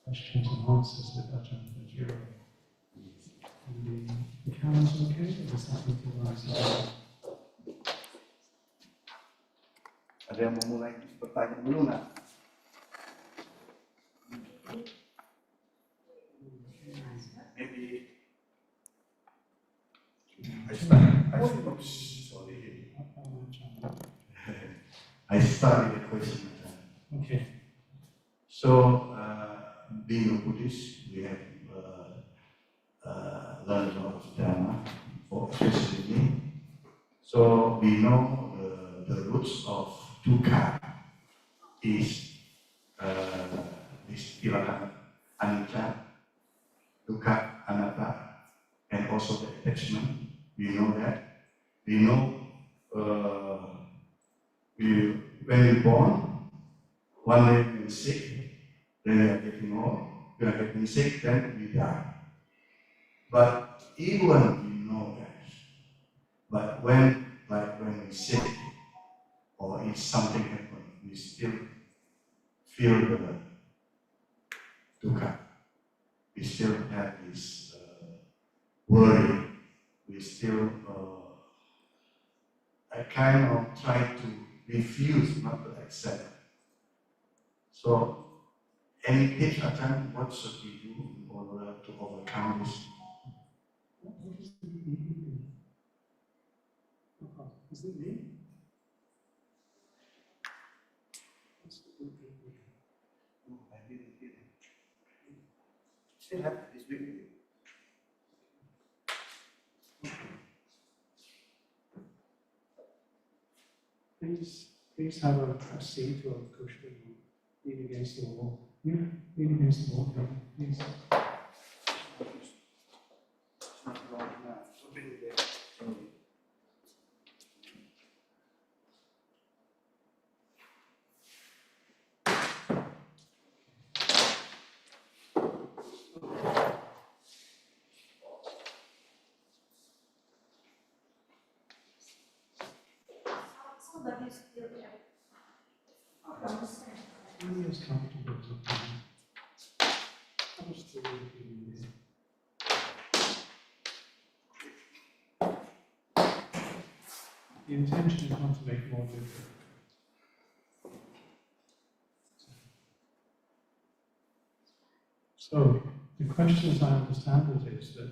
questions and answers with Ajahn Vajiro. The camera's okay, or does that need to rise again? Ada yang mau mulai bertanya dulu nggak? Maybe I start with a question. Okay. So, being a Buddhist, we have learned a lot of Dhamma, especially me. So, we know the roots of dukkha is istilah anicca, dukkha, anatta, and also the attachment. We know that. We know when we're born, one day we're sick, then we are getting old, we are getting sick, then we die. But even we know that, but when we're sick, or if something happens, we still feel the dukkha. We still have this worry. We still, I kind of try to refuse, not to accept. So, any tips, Ajahn, what should we do in order to overcome this? What is the meaning? Is it me? What's the meaning? No, I didn't hear it. Still have this video. Please have a seat or a cushion. Lean against the wall. You lean against the wall, please. Really as comfortable as you can. How much do you need? The intention is not to make it more difficult. So, the question as I understand it is that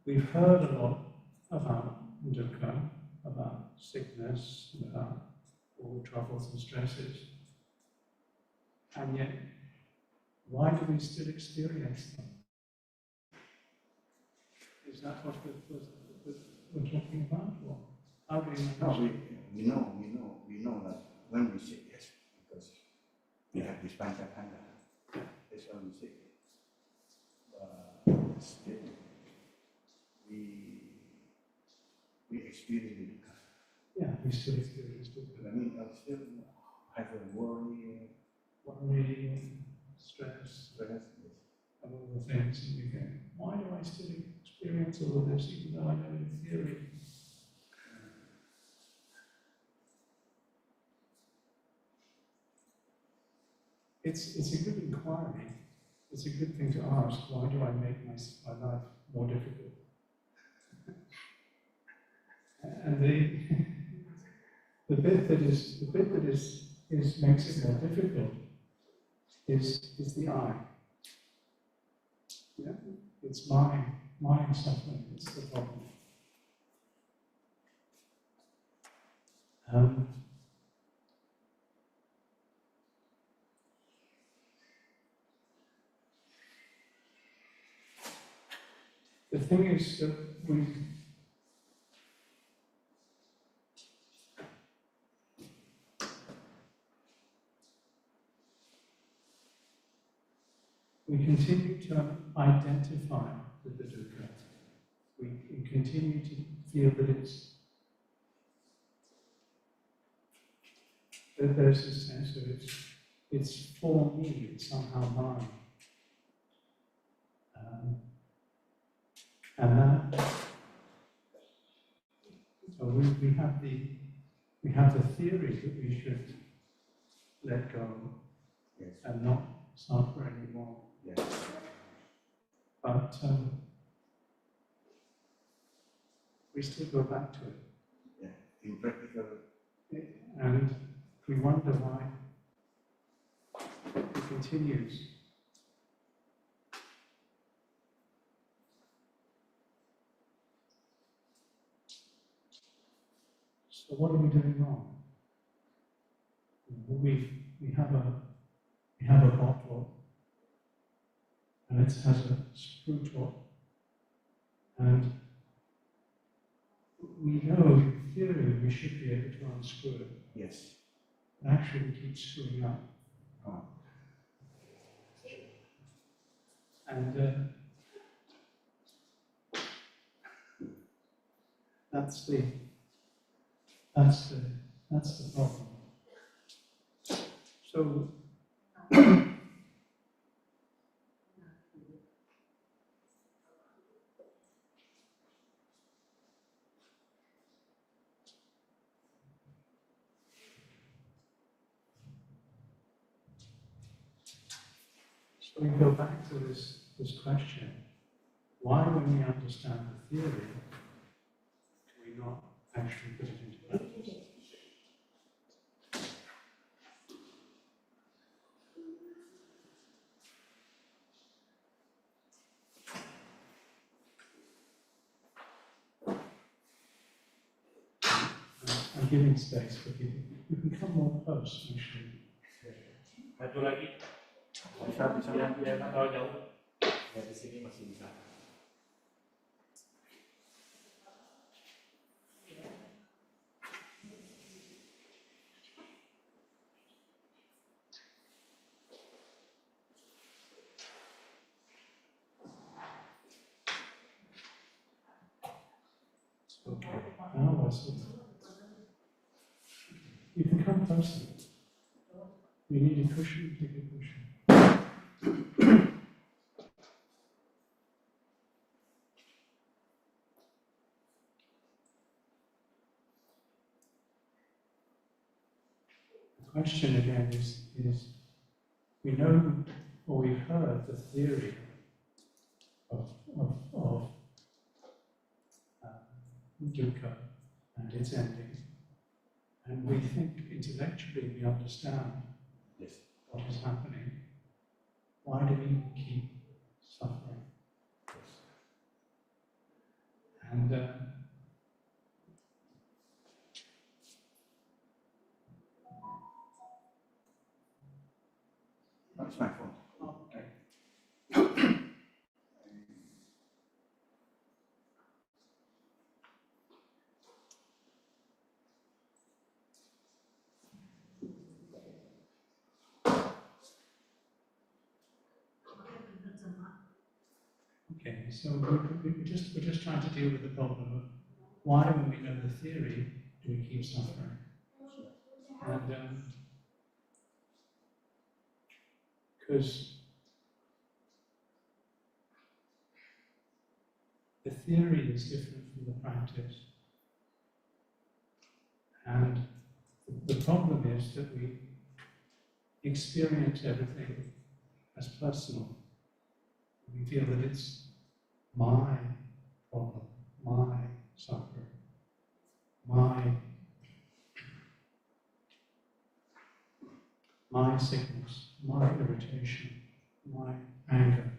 we've heard a lot about dukkha, about sickness, about all the troubles and stresses, and yet, why do we still experience them? Is that what we're talking about, or how do you know? No, we know that when we say yes, because we have this panchakanda, that's why we say still we experience the dukkha. Yeah, we still experience dukkha. I mean, I still have a worry, stress, yes. and all the things, and you go, why do I still experience all of this, even though I know in theory? It's a good inquiry. It's a good thing to ask. Why do I make my life more difficult? And the bit that makes it more difficult is the I. Yeah, it's my suffering. It's the problem. The thing is that we continue to identify with the dukkha. We continue to feel that there's a sense of it's for me, it's somehow mine. And that, so we have the theory that we should let go Yes. and not suffer anymore. Yes. But we still go back to it. Yeah. In practical. And we wonder why it continues. So what are we doing wrong? We have a bottle, and it has a screw top, and we know in theory we should be able to unscrew it. Yes. But actually, we keep screwing up. Oh. And that's the problem. So so we go back to this question: why, when we understand the theory, do we not actually put it into practice? I'm giving space for people. You can come more close, actually. Satu lagi. Bisa lihat dia kalau jauh. Ya di sini masih bisa. Okay. Now I see. You can come closer. You need a cushion, take a cushion. The question again is we know, or we've heard the theory of dukkha and its ending, and we think intellectually we understand Yes. what is happening. Why do we keep suffering? And That's my phone. okay. Okay, so we're just trying to deal with the problem of why, when we know the theory, do we keep suffering? And because the theory is different from the practice, and the problem is that we experience everything as personal. We feel that it's my problem, my suffering, my sickness, my irritation, my anger.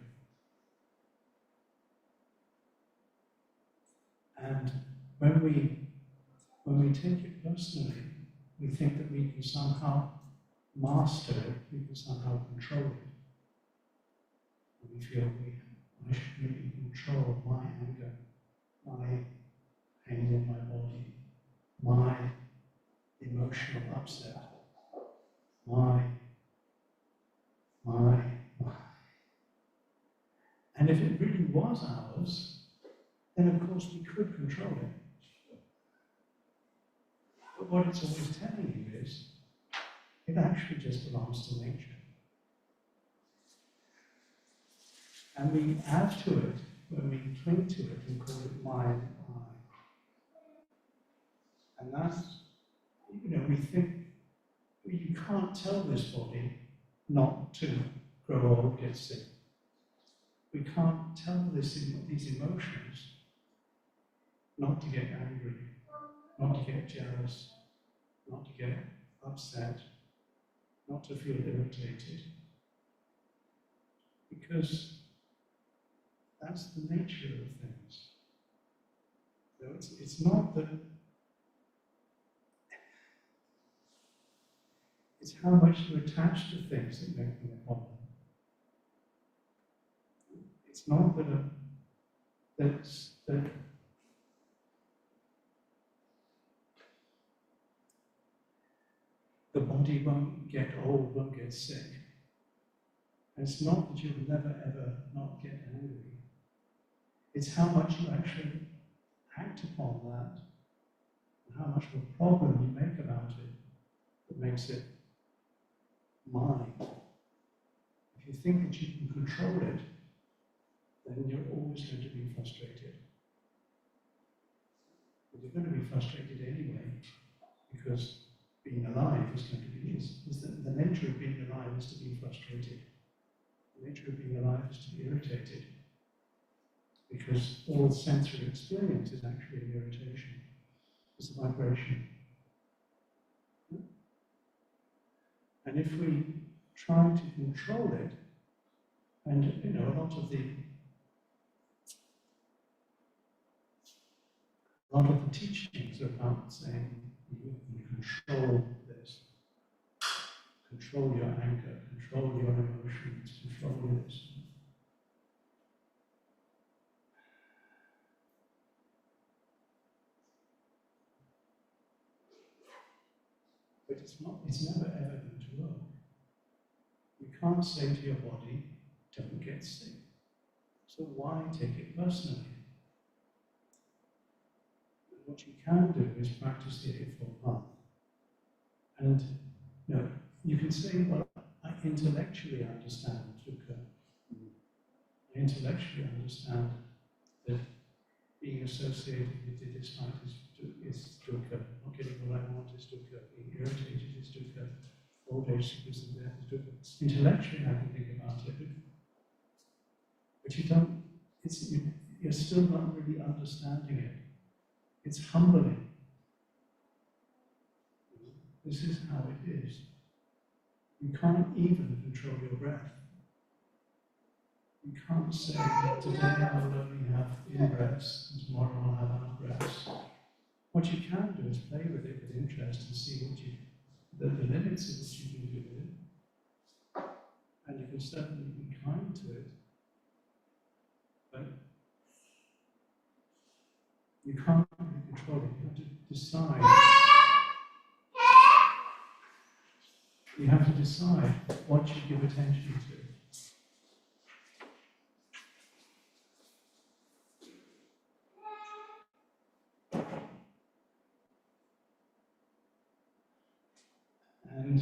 And when we take it personally, we think that we can somehow master it, we can somehow control it. And we feel I should really control my anger, my pain in my body, my emotional upset, my. And if it really was ours, then of course we could control it. But what it's always telling you is, it actually just belongs to nature. And we add to it when we cling to it and call it mine and I. And that's, we think, you can't tell this body not to grow old, get sick. We can't tell these emotions not to get angry, not to get jealous, not to get upset, not to feel irritated, because that's the nature of things. So it's not that, it's how much you attach to things that make them a problem. It's not that the body won't get old, won't get sick. And it's not that you'll never ever not get angry. It's how much you actually act upon that, and how much of a problem you make about it that makes it mine. If you think that you can control it, then you're always going to be frustrated. But you're going to be frustrated anyway, because being alive is going to be, the nature of being alive is to be frustrated. The nature of being alive is to be irritated, because all sensory experience is actually an irritation. It's a vibration. And if we try to control it, and a lot of the teachings are about saying you can control this, control your anger, control your emotions, control this. But it's never ever going to work. You can't say to your body, don't get sick. So why take it personally? What you can do is practice the Eightfold Path. And you can say, well, I intellectually understand dukkha. I intellectually understand that being associated with the dislike is dukkha. Not getting what I want is dukkha. Being irritated is dukkha. Old age, sickness, and death is dukkha. Intellectually, I can think about it, but you don't. You're still not really understanding it. It's humbling. This is how it is. You can't even control your breath. You can't say, today I will only have in-breaths, and tomorrow I'll have out-breaths. What you can do is play with it with interest and see the limits of what you can do with it. And you can certainly be kind to it. But you can't really control it. You have to decide. You have to decide what you give attention to. And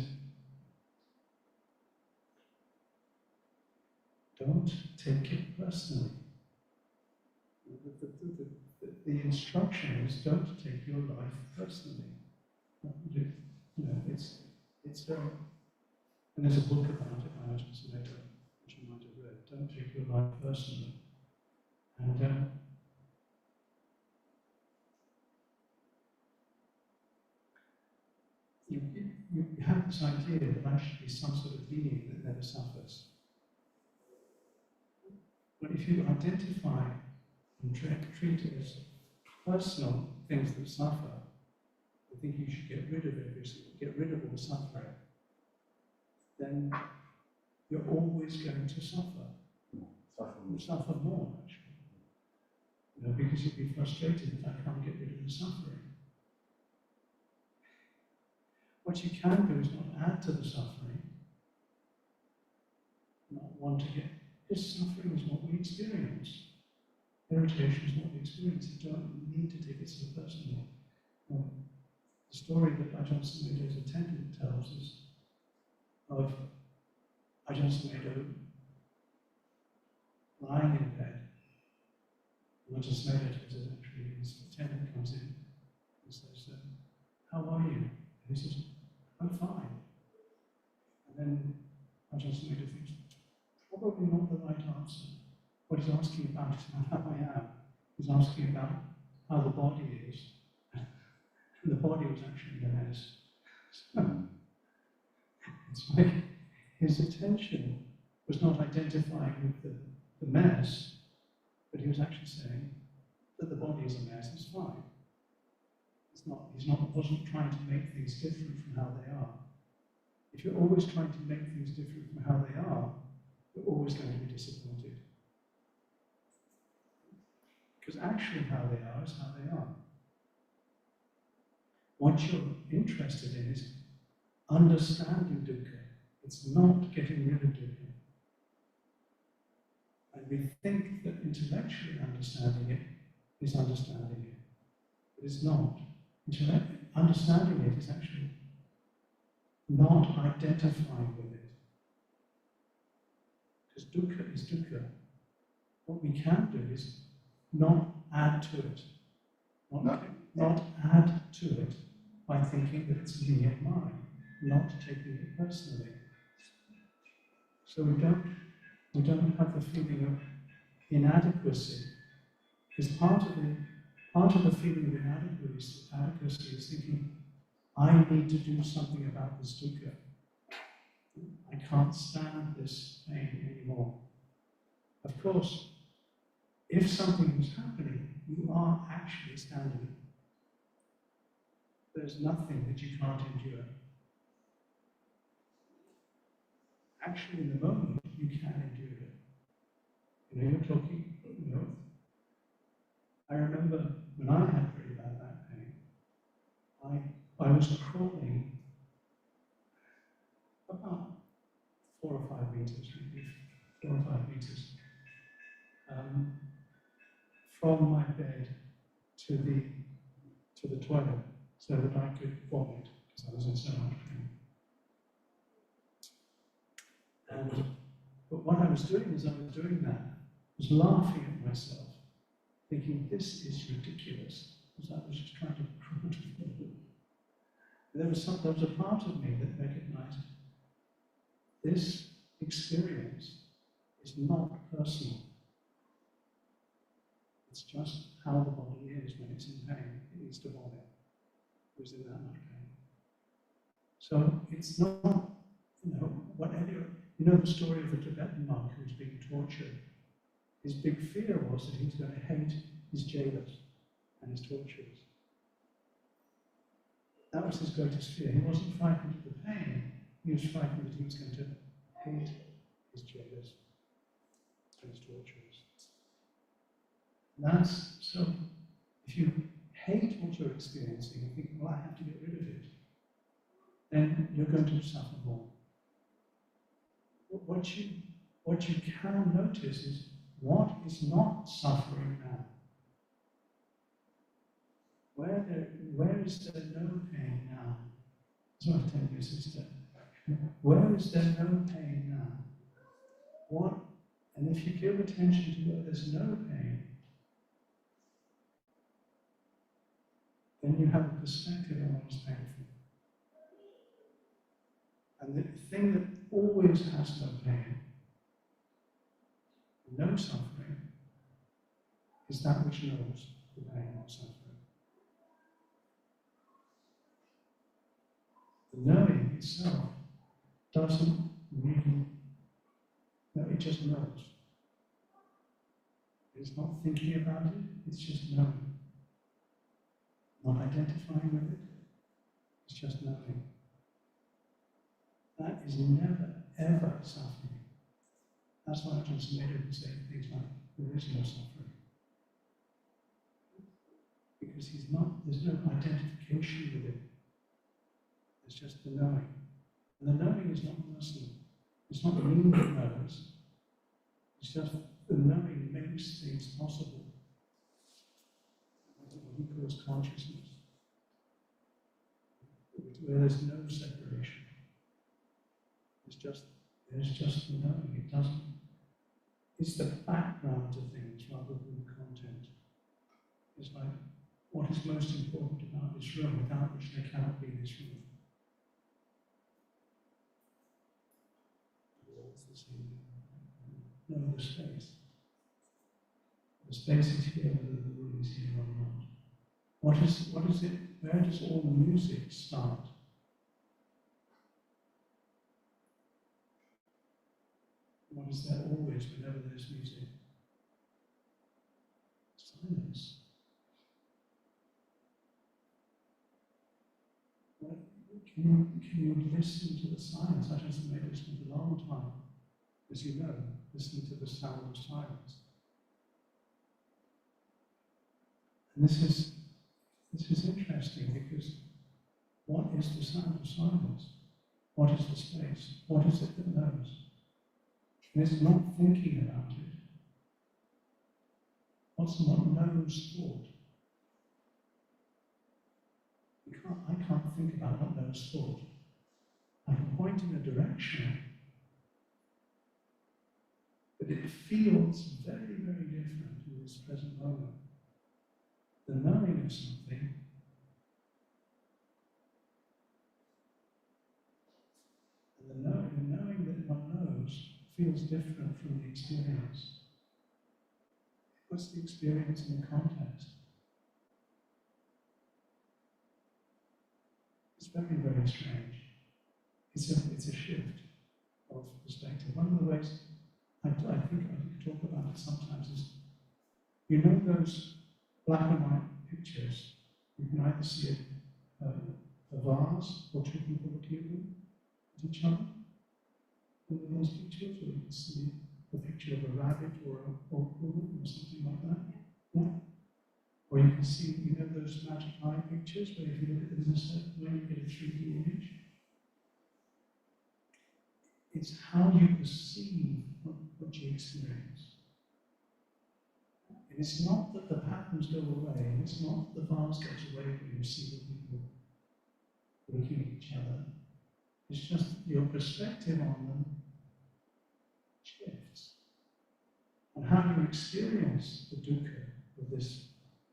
don't take it personally. The instruction is don't take your life personally. And there's a book about it by Ajahn Vajiro, which you might have read. Don't take your life personally. And you have this idea that life should be some sort of being that never suffers. But if you identify and treat it as personal things that suffer, I think you should get rid of all suffering. Then you're always going to suffer. You suffer more, actually. Because you'll be frustrated if I can't get rid of the suffering. What you can do is not add to the suffering, not want to get, because suffering is what we experience. Irritation is what we experience. You don't need to take it so personally. The story that Ajahn Sumedharama's attendant tells us of Ajahn Sumedharama lying in bed. And Ajahn Sumedharama tells us actually his attendant comes in and says, how are you? And he says, I'm fine. And then Ajahn asking about how the body is, and the body was actually the mess. So, it's like his attention was not identifying with the mess, but he was actually saying that the body is a mess, it's fine. Wasn't trying to make things different from how they are. If you're always trying to make things different from how they are, you're always going to be disappointed. Because actually how they are is how they are. What you're interested in is understanding dukkha. It's not getting rid of dukkha. And we think that intellectually understanding it is understanding it. But it's not. Understanding it is actually not identifying with it. Because dukkha is dukkha. What we can do is not add to it. Not add to it by thinking that it's me and mine, not taking it personally. So we don't have the feeling of inadequacy. Because part of the feeling of inadequacy is thinking, I need to do something about this dukkha. I can't stand this pain anymore. Of course, if something was happening, you are actually standing it. There's nothing that you can't endure. Actually, in the moment, you can endure it. You're talking, I remember when I had very bad back pain, I was crawling about 4 or 5 meters, maybe 4 or 5 meters, from my bed to the toilet, so that I could vomit, because I was in so much pain. But what I was doing as I was doing that was laughing at myself, thinking, this is ridiculous, because I was just trying to crawl to the toilet. There was a part of me that recognized this experience is not personal. It's just how the body is when it's in pain. It needs to vomit. It was in that much pain. So it's not, whatever, the story of the Tibetan monk who was being tortured. His big fear was that he was going to hate his jailers and his torturers. That was his greatest fear. He wasn't frightened of the pain. He was frightened that he was going to hate his jailers and his torturers. So if you hate what you're experiencing and think, well, I have to get rid of it, then you're going to suffer more. What you can notice is what is not suffering now. Where is there no pain now? That's what I tell you, sister. Where is there no pain now? And if you give attention to where there's no pain, then you have a perspective on what is painful. And the thing that always has no pain, no suffering, is that which knows the pain or suffering. The knowing itself doesn't really, it just knows. It's not thinking about it, it's just knowing. Not identifying with it, it's just knowing. That is never, ever suffering. That's why Ajahn Vajiro would say things like, there is no suffering. Because there's no identification with it. It's just the knowing. And the knowing is not personal. It's not me that knows. It's just the knowing makes things possible. What he calls consciousness. Where there's no separation. There's just the knowing. It's the background to things rather than the content. It's like, what is most important about this room, without which there cannot be this room? No, the space. The space is here, the room is here or not? What is it, where does all the music start? What is there always whenever there's music? Silence. Can you listen to the silence? I just made listen for a long time. As you know, listening to the sound of silence. And this is interesting because what is the sound of silence? What is the space? What is it that knows? And it's not thinking about it. What knows thought? I can't think about what knows thought. I can point in a direction, but it feels very, very different in this present moment. The knowing of something and the knowing that one knows feels different from the experience. It puts the experience in context. It's very, very strange. It's a shift of perspective. One of the ways I think I could talk about it sometimes is, you know those black and white pictures? You can either see a vase or two people looking at each other. In those pictures, or you can see a picture of a rabbit or a woman or something like that. Yeah. Or you can see, you know those magic eye pictures where if you look at them in a certain way, you get a 3D image. It's how you perceive what you experience. And it's not that the patterns go away, and it's not that the vase goes away when you see the people looking at each other. It's just your perspective on them shifts. And how you experience the dukkha of this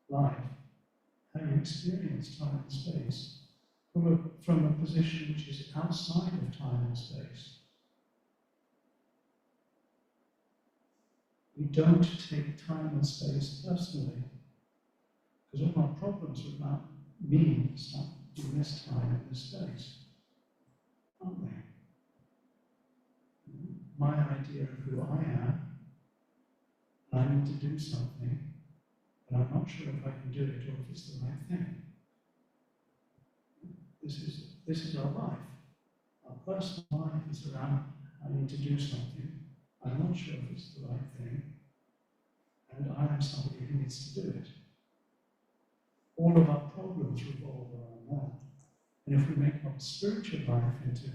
life, how you experience time and space, from a position which is outside of time and space. We don't take time and space personally, because all our problems are about me in this time and this space, aren't they? My idea of who I am, I need to do something, but I'm not sure if I can do it or if it's the right thing. This is our life. Our personal life is around, I need to do something. I'm not sure if it's the right thing, and I am somebody who needs to do it. All of our problems revolve around that. And if we make our spiritual life into,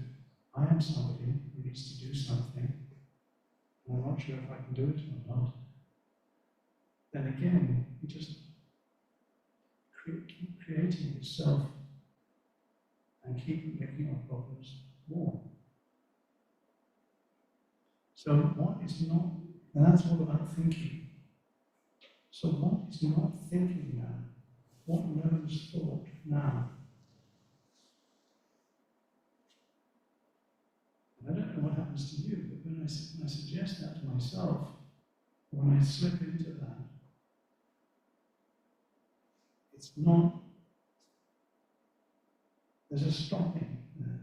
I am somebody who needs to do something, and I'm not sure if I can do it or not, then again, we just keep creating yourself and keep making our problems more. So what is not, and that's all about thinking. So what is not thinking now? What knows thought now? I don't know what happens to you, but when I suggest that to myself, when I slip into that, it's not, there's a stopping there.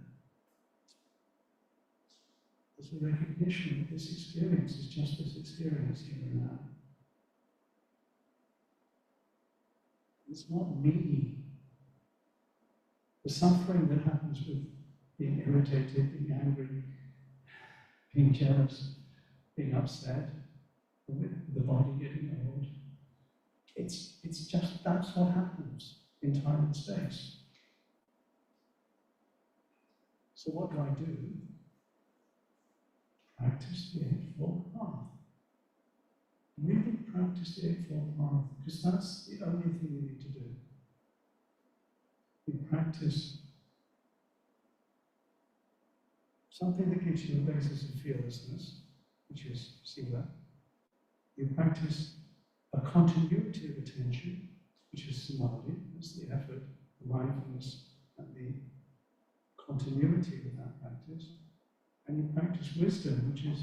There's a recognition that this experience is just this experience here and now. It's not me. The suffering that happens with being irritated, being angry, being jealous, being upset, with the body getting old, it's just, that's what happens in time and space. So what do? Practice the Eightfold Path. Really practice the Eightfold Path, because that's the only thing we need to do. We practice something that gives you a basis of fearlessness, which is sila. You practice a continuity of attention, which is samadhi, that's the effort, the mindfulness, and the continuity of that practice. And you practice wisdom, which is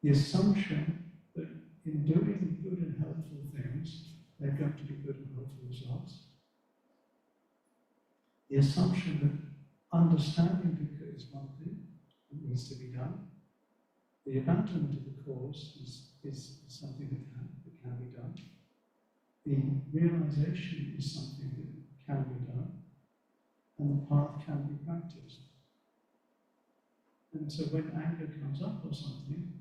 the assumption that in doing good and helpful things, they're going to be good and helpful results. The assumption that understanding dukkha is one thing that needs to be done. The abandonment of the cause is something that can be done. The realization is something that can be done. And the path can be practiced. And so when anger comes up or something,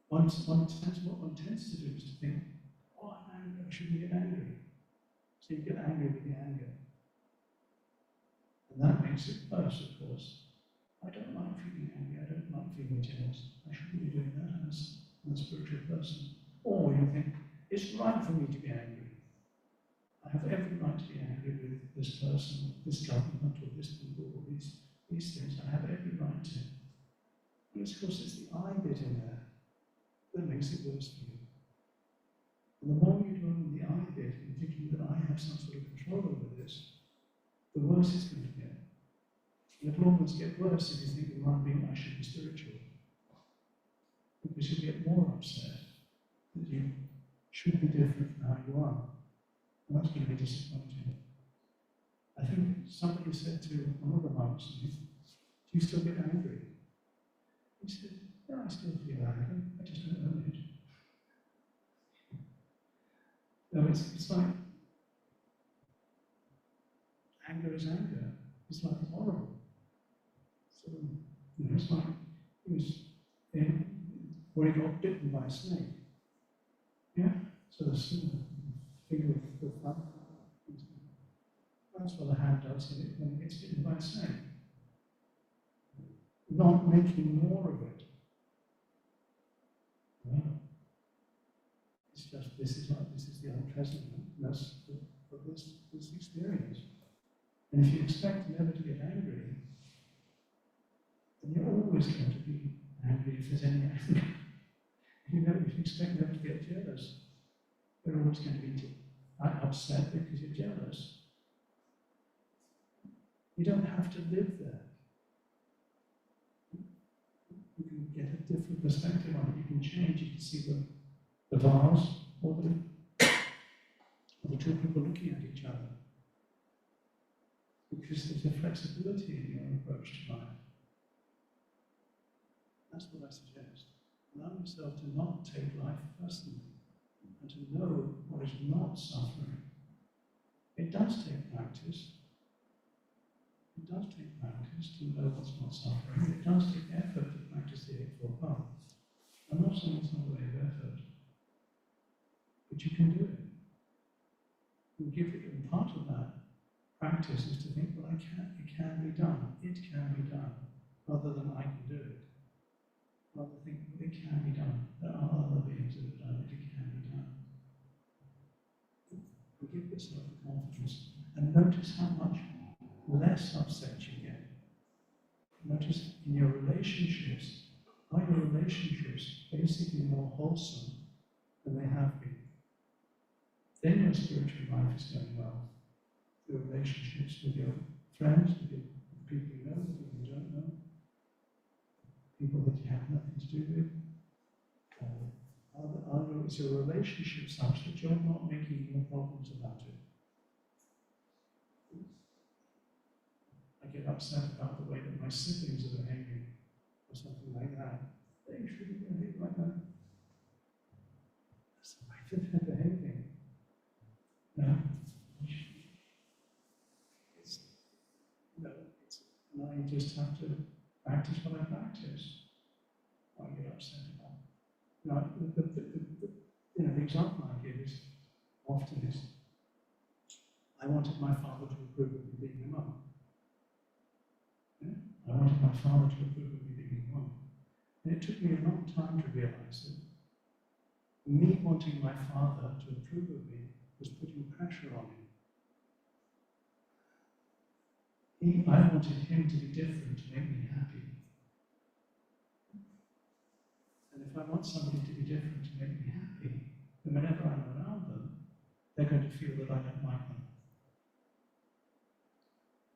what one tends to do is to think, oh, I'm angry, I shouldn't get angry. So you get angry with the anger. And that makes it worse, of course. I don't like feeling angry, I don't like feeling jealous. I shouldn't be doing that as a spiritual person. Or you think, it's right for me to be angry. I have every right to be angry with this person, this government, or this people, or these things. I have every right to. And of course, it's the I bit in there that makes it worse for you. And the more you dwell on the I bit and thinking that I have some sort of control over this, the worse it's going to get. And it'll almost get worse if you think that one being I should be spiritual. Because you'll get more upset that you should be different from how you are. And that's going to be disappointing. I think somebody said to one of the monks, do you still get angry? He said, yeah, I still feel angry, I just don't own it. No, it's like, anger is anger. It's like horrible. So, it's like, he was where he got bitten by a snake. Yeah? So the figure of the thumb. That's what the hand does when it gets bitten by a snake. Not making more of it. Yeah. It's just, this is the unpleasantness of this experience. And if you expect never to get angry, then you're always going to be angry if there's any anger. If you expect never to get jealous, you're always going to be upset because you're jealous. You don't have to live there. You can get a different perspective on it. You can change. You can see the vase or the two people looking at each other. Because there's a flexibility in your approach to life. That's what I suggest. Allow yourself to not take life personally and to know what is not suffering. It does take practice. It does take practice to know what's not suffering. It does take effort to practice the Eightfold Path. I'm not saying it's not a way of effort, but you can do it. You give it, and part of that practice is to think, well, it can be done. It can be done, rather than I can do it. Rather think, well, it can be done. There are other beings that have done it. It can be done. You give yourself the confidence, and notice how much less upset you get. Notice in your relationships, are your relationships basically more wholesome than they have been? Then your spiritual life is going well. Your relationships with your friends, with the people you know, the people you don't know, people that you have nothing to do with. Is your relationship such that you're not making more problems about it? I get upset about the way that my siblings are behaving, or something like that. They shouldn't behave like that. That's the way that they're behaving. No. Now you just have to practice what I practice. What I get upset about. Now, the example I give is often is, I wanted my father to approve of me being a monk. I wanted my father to approve of me being a monk. And it took me a long time to realize that me wanting my father to approve of me was putting pressure on him. I wanted him to be different to make me happy. And if I want somebody to be different to make me happy, then whenever I'm around them, they're going to feel that I don't like them.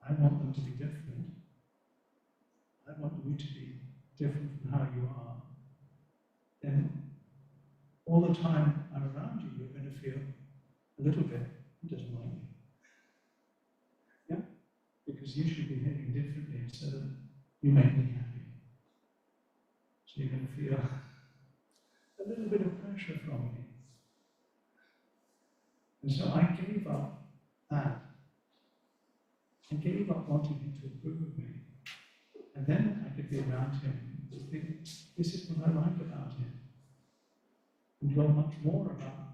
I want them to be different. I want you to be different from how you are. Then all the time I'm around you, you're going to feel a little bit, he doesn't like you. Yeah? Because you should be behaving differently so that you make me happy. So you're going to feel a little bit of pressure from me. And so I gave up that. I gave up wanting him to approve of me. And then I could be around him and think, this is what I like about him. And learn much more about,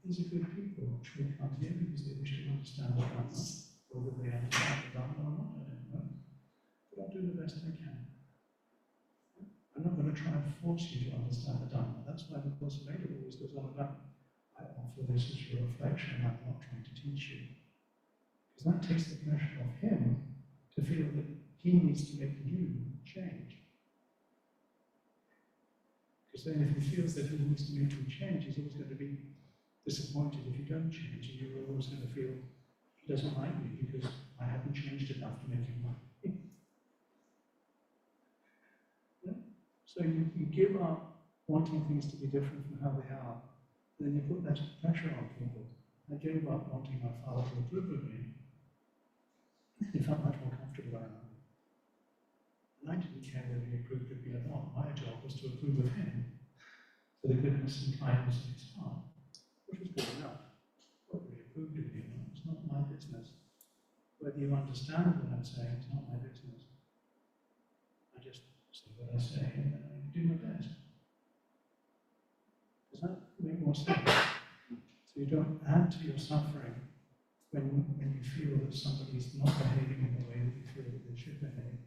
these are good people who come here because they wish to understand the Dhamma, whether they understand the Dhamma or not, I don't know. But I'll do the best I can. I'm not going to try and force you to understand the Dhamma. That's why the Course of Later always goes on about, I offer this as your reflection, I'm not trying to teach you. Because that takes the pressure off him to feel that he needs to make you change. Because then if he feels that he needs to make you change, he's always going to be disappointed if you don't change, and you're always going to feel he doesn't like me because I haven't changed enough to make him like me. Yeah? So you give up wanting things to be different from how they are, and then you put that pressure on people. I gave up wanting my father to approve of me. He felt much more comfortable around me. And I didn't care whether he approved of me or not. My job was to approve of him for the goodness and kindness of his heart, which was good enough. Whether he approved of me or not, it's not my business. Whether you understand what I'm saying, it's not my business. I just say what I say and then I do my best. Does that make more sense? So you don't add to your suffering when you feel that somebody's not behaving in the way that you feel that they should behave.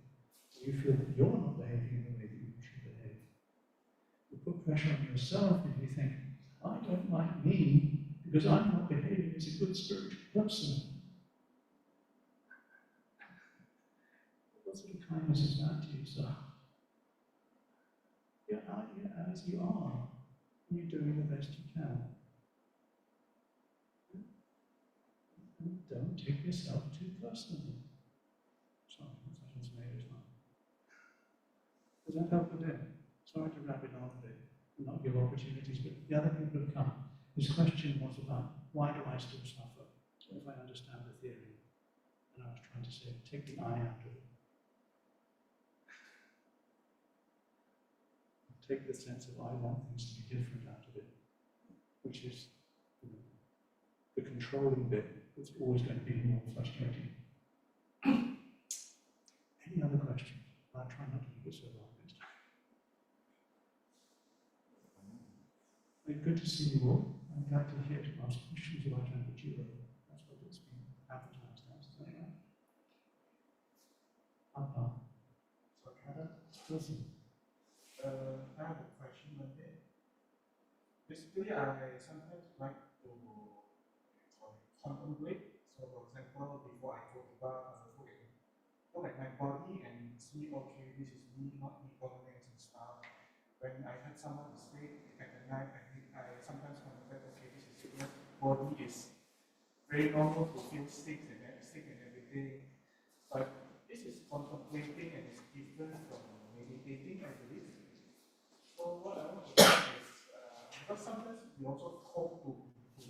You feel that you're not behaving in the way that you should behave. You put pressure on yourself if you think, I don't like me because I'm not behaving as a good spiritual person. What sort of kindness is that to yourself? You're as you are, and you're doing the best you can. And don't take yourself too personally. Sorry, that's made as well. Does that help with it? Sorry to wrap it on a bit and not give opportunities, but the other people have come. His question was about, why do I still suffer? If I understand the theory. And I was trying to say, take the I out of it. Take the sense of I want things to be different out of it, which is the controlling bit that's always going to be more frustrating. Any other questions? I'll try not to keep it so long next time. Good to see you all. I'm glad to hear to ask questions about Ajahn Vajiro. That's what it's been advertised as, is that right? Papa. Listen. I have a question on it. Basically, I sometimes like to contemplate. So, for example, before I go to bath, look at my body and see, okay, this is me, not me, tolerance and stuff. When I had someone say at the night, I sometimes contemplate, okay, this is your body is very normal to feel sick and everything. But this is contemplating and it's different from meditating, I believe. So what I want to ask is, because sometimes we also hope to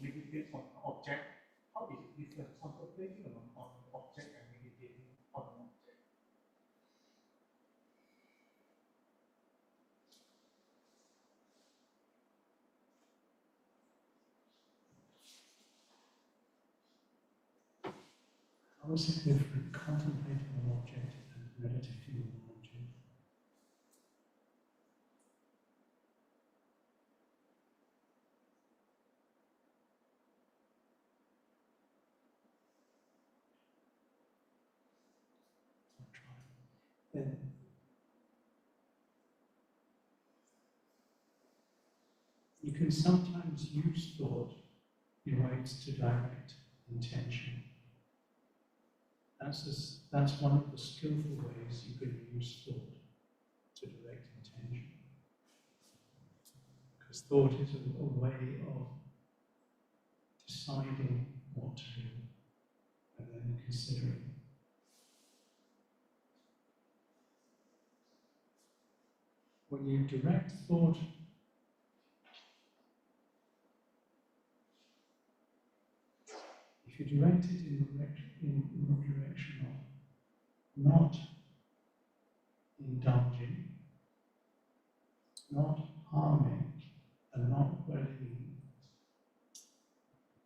meditate on an object. How is it different? Contemplating on an object and meditating on an object. How is it different contemplating an object and meditating on an object? I'll try. Then you can sometimes use thought in ways to direct intention. That's one of the skillful ways you can use thought to direct intention. Because thought is a way of deciding what to do and then considering. When you direct thought if you direct it in the direction of not indulging, not harming, and not dwelling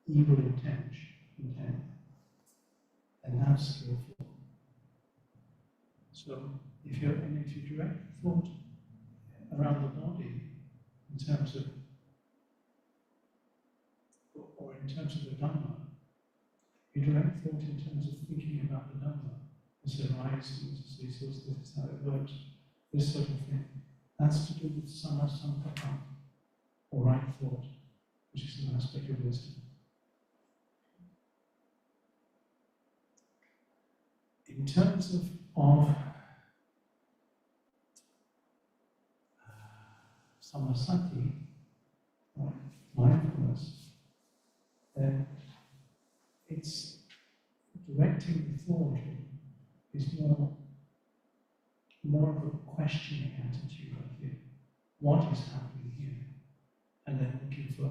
in evil intent, and that's skillful. So if you direct thought around the body in terms of, or in terms of the Dhamma, you direct thought in terms of thinking about the Dhamma, this arises, this is how it works, this sort of thing. That's to do with sankappa, or right thought, which is an aspect of wisdom. In terms of samasati, or mindfulness, then it's directing the thought is more of a questioning attitude, I think. What is happening here? And then looking for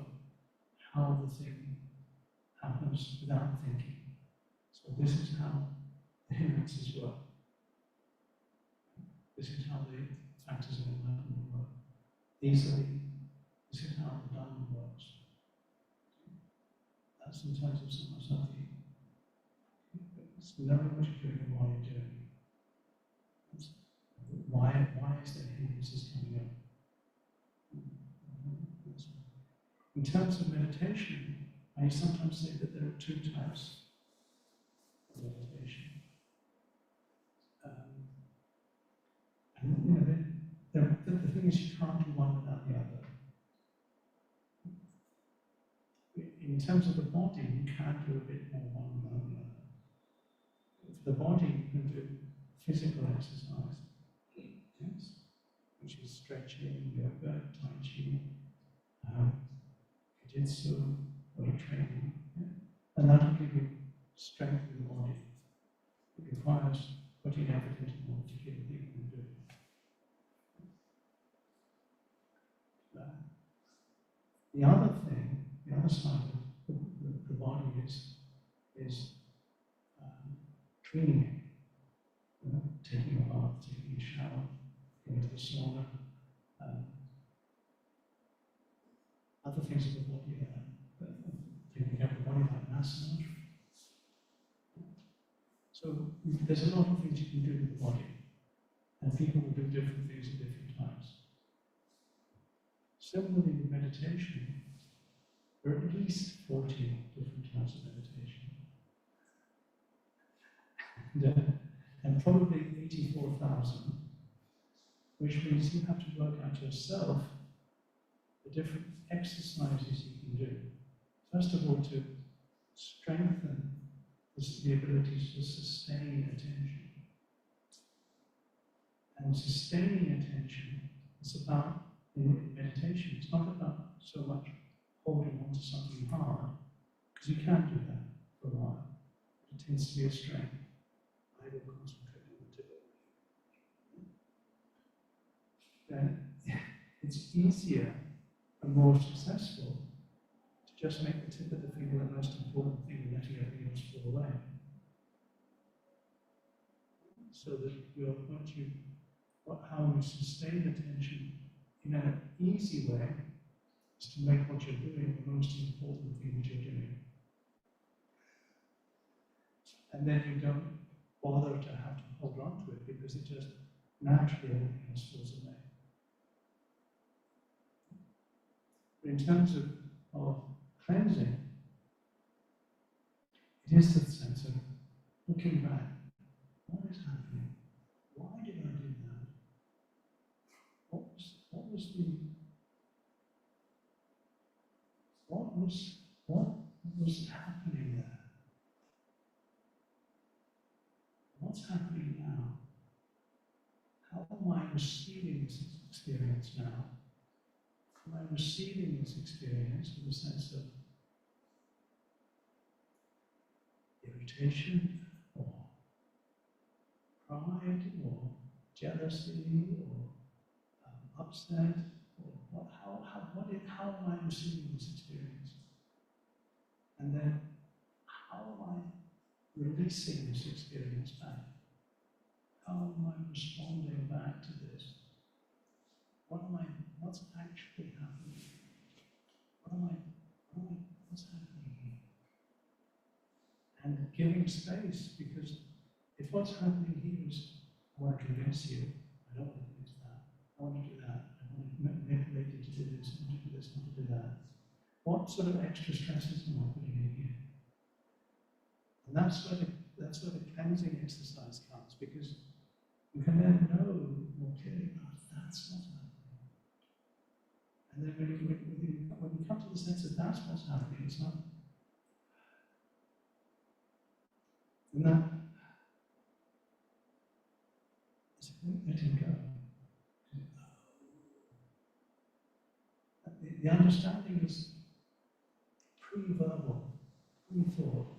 how the thing happens without thinking. So this is how the hindrances work. This is how the factors of enlightenment work. This is how the Dhamma works. That's in terms of samasati. It's knowing what you're doing and why you're doing it. Why is there hindrances coming up? In terms of meditation, I sometimes say that there are two types of meditation. And the thing is, you can't do one without the other. In terms of the body, you can do a bit more one without the other. For the body, you can do physical exercise, yes, which is stretching, yoga, tai chi, jiu-jitsu, weight training, yeah? And that will give you strength in the body. It requires putting effort into one particular thing you do. The other thing, the other side of the body is cleaning it, you know, taking a bath, taking a shower, going to the sauna, other things of the body, taking care of the body like massage. So there's a lot of things you can do with the body, and people will do different things at different times. Similarly with meditation, there are at least 40 different types of meditation. And probably 84,000, which means you have to work out yourself the different exercises you can do. First of all, to strengthen the ability to sustain attention. And sustaining attention is about, in meditation, it's not about so much holding on to something hard, because you can do that for a while. It tends to be a strength. I will concentrate on the tip of my finger. Then it's easier and more successful to just make the tip of the finger the most important thing and letting everything else fall away. So that how you sustain attention in an easy way is to make what you're doing the most important thing that you're doing. And then you don't bother to have to hold on to it because it just naturally everything else falls away. But in terms of cleansing, it is the sense of looking back. What is happening? Why did I do that? What was happening there? What's happening now? How am I receiving this experience now? Am I receiving this experience with a sense of irritation, or pride, or jealousy, or upset, or how am I receiving this experience? And then how releasing this experience back. How am I responding back to this? What's actually happening? What's happening here? And giving space, because if what's happening here is, I want to convince you, I don't want to do that, I want to do that, I want to manipulate you to do this, I want to do this, I want to do that. What sort of extra stresses am I putting in here? And that's where the cleansing exercise comes, because you can then know more clearly, oh, that's what's happening. And then when you come to the sense that that's what's happening, it's not. And that is letting go. The understanding is pre-verbal, pre-thought.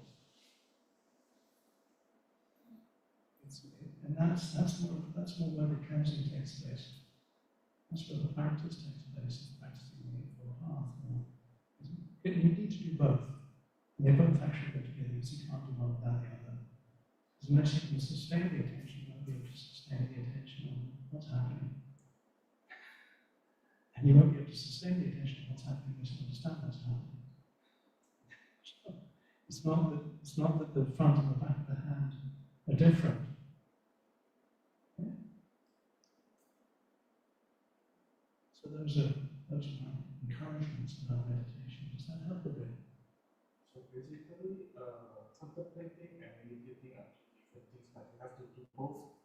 And that's more where the cleansing takes place. That's where the practice takes place, practicing the Eightfold Path. You need to do both. And they both actually go together, because you can't do one without the other. Because unless you can sustain the attention, you won't be able to sustain the attention on what's happening. And you won't be able to sustain the attention on what's happening unless you understand what's happening. It's not that the front and the back of the hand are different. So those are my encouragements about meditation. Does that help a bit? So basically, contemplating and meditating are two different things, but you have to do both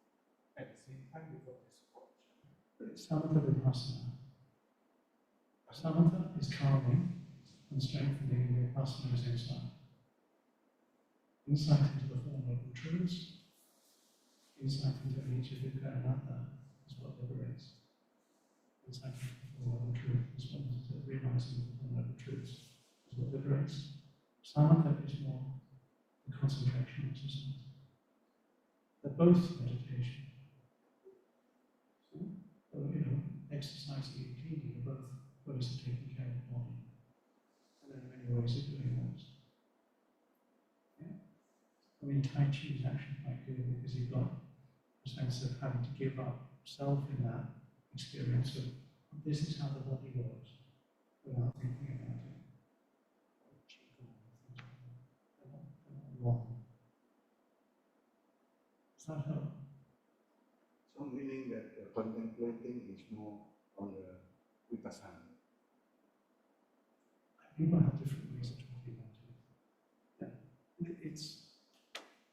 at the same time before this approach. It's samatha vipassana. Samatha is calming and strengthening the vipassana is insight. Insight into the Four Noble Truths, insight into anicca, dukkha, anatta is what liberates. Insight into the Four Noble Truths is what realizing the Four Noble Truths is what liberates. Samatha is more the concentration exercise. They're both meditation. So, exercising and cleaning are both ways of taking care of the body. And there are many ways of doing those. I mean, Tai Chi is actually quite good because you've got a sense of having to give up self in that experience of this is how the body works without thinking about it. They're not wrong. Does that help? So meaning that contemplating is more on the vipassana. People have different ways of talking about it. Yeah. It's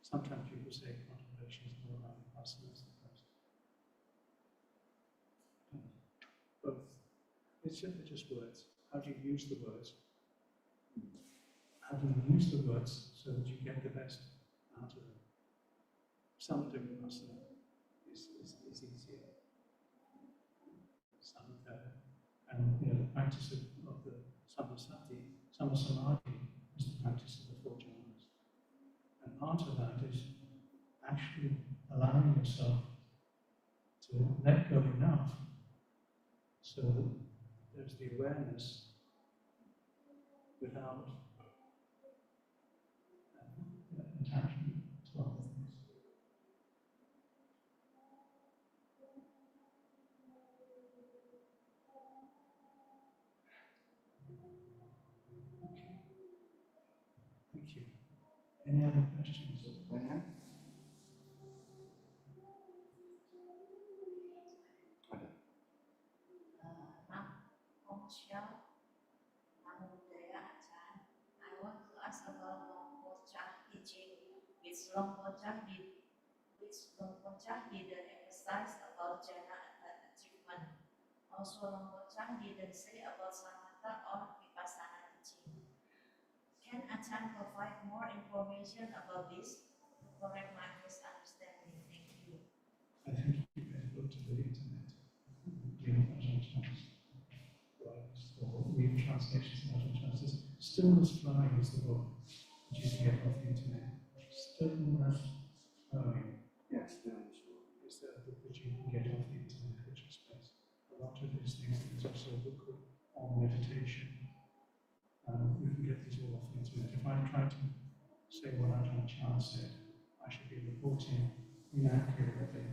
sometimes people say contemplation is more about vipassana as the first. Both. They're just words. How do you use the words? How do you use the words so that you get the best out of them? Some do vipassana is easier. Some and the practice of the samasati, samasamadhi is the practice of the four jhanas. And part of that is actually allowing yourself to let go enough so that there's the awareness without attachment to other things. Okay. Thank you. Any other questions? I want to ask about Long Po Chah teaching, which Long Po Chah didn't emphasize about jhana achievement. Also, Long Po Chah didn't say about samatha or vipassana teaching. Can Ajahn provide more information about this to correct my misunderstanding? Thank you. I think you can go to the internet. Ajahn Chah's blogs or read translations of Ajahn Chah's. Stillness Flowing is the book that you can get off the internet. Stillness Flowing. Yes, stillness. Is the book that you can get off the internet, which explains a lot of these things. There's also a book on meditation. You can get these all off the internet. If I try to say what Ajahn Chah said, I should be reporting inaccurately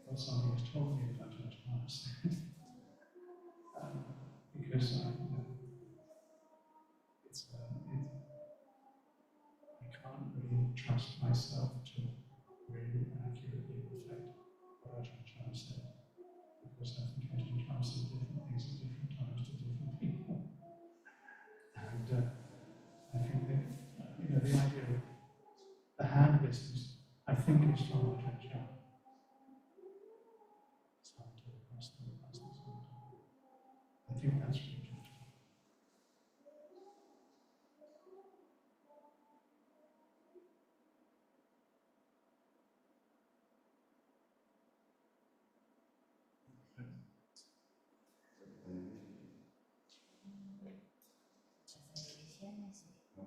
what somebody has told me that Ajahn Chah said. Because I can't really trust myself to really accurately reflect what Ajahn Chah said, because I think Ajahn Chah said different things at different times to different people. And I think that the idea of the hand business, I think, is from Ajahn Chah. I think that's from Ajahn Chah.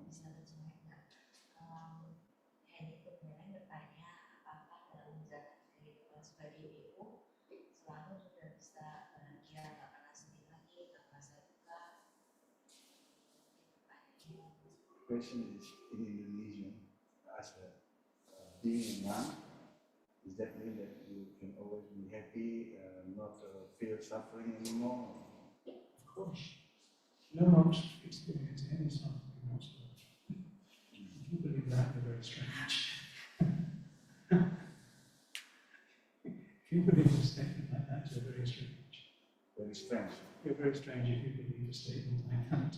Bisa terjemahkan. Henny kemudian bertanya, apakah dalam menjalani kehidupan sebagai ibu selalu sudah bisa bahagia, tak pernah sedih lagi, tak merasa duka? Question is in Indonesian. As being a man, does that mean that you can always be happy, not feel suffering anymore? Of course. No monks experience any suffering whatsoever. If you believe that, you're very strange. If you believe a statement like that, you're very strange. Very strange. You're very strange if you believe a statement like that.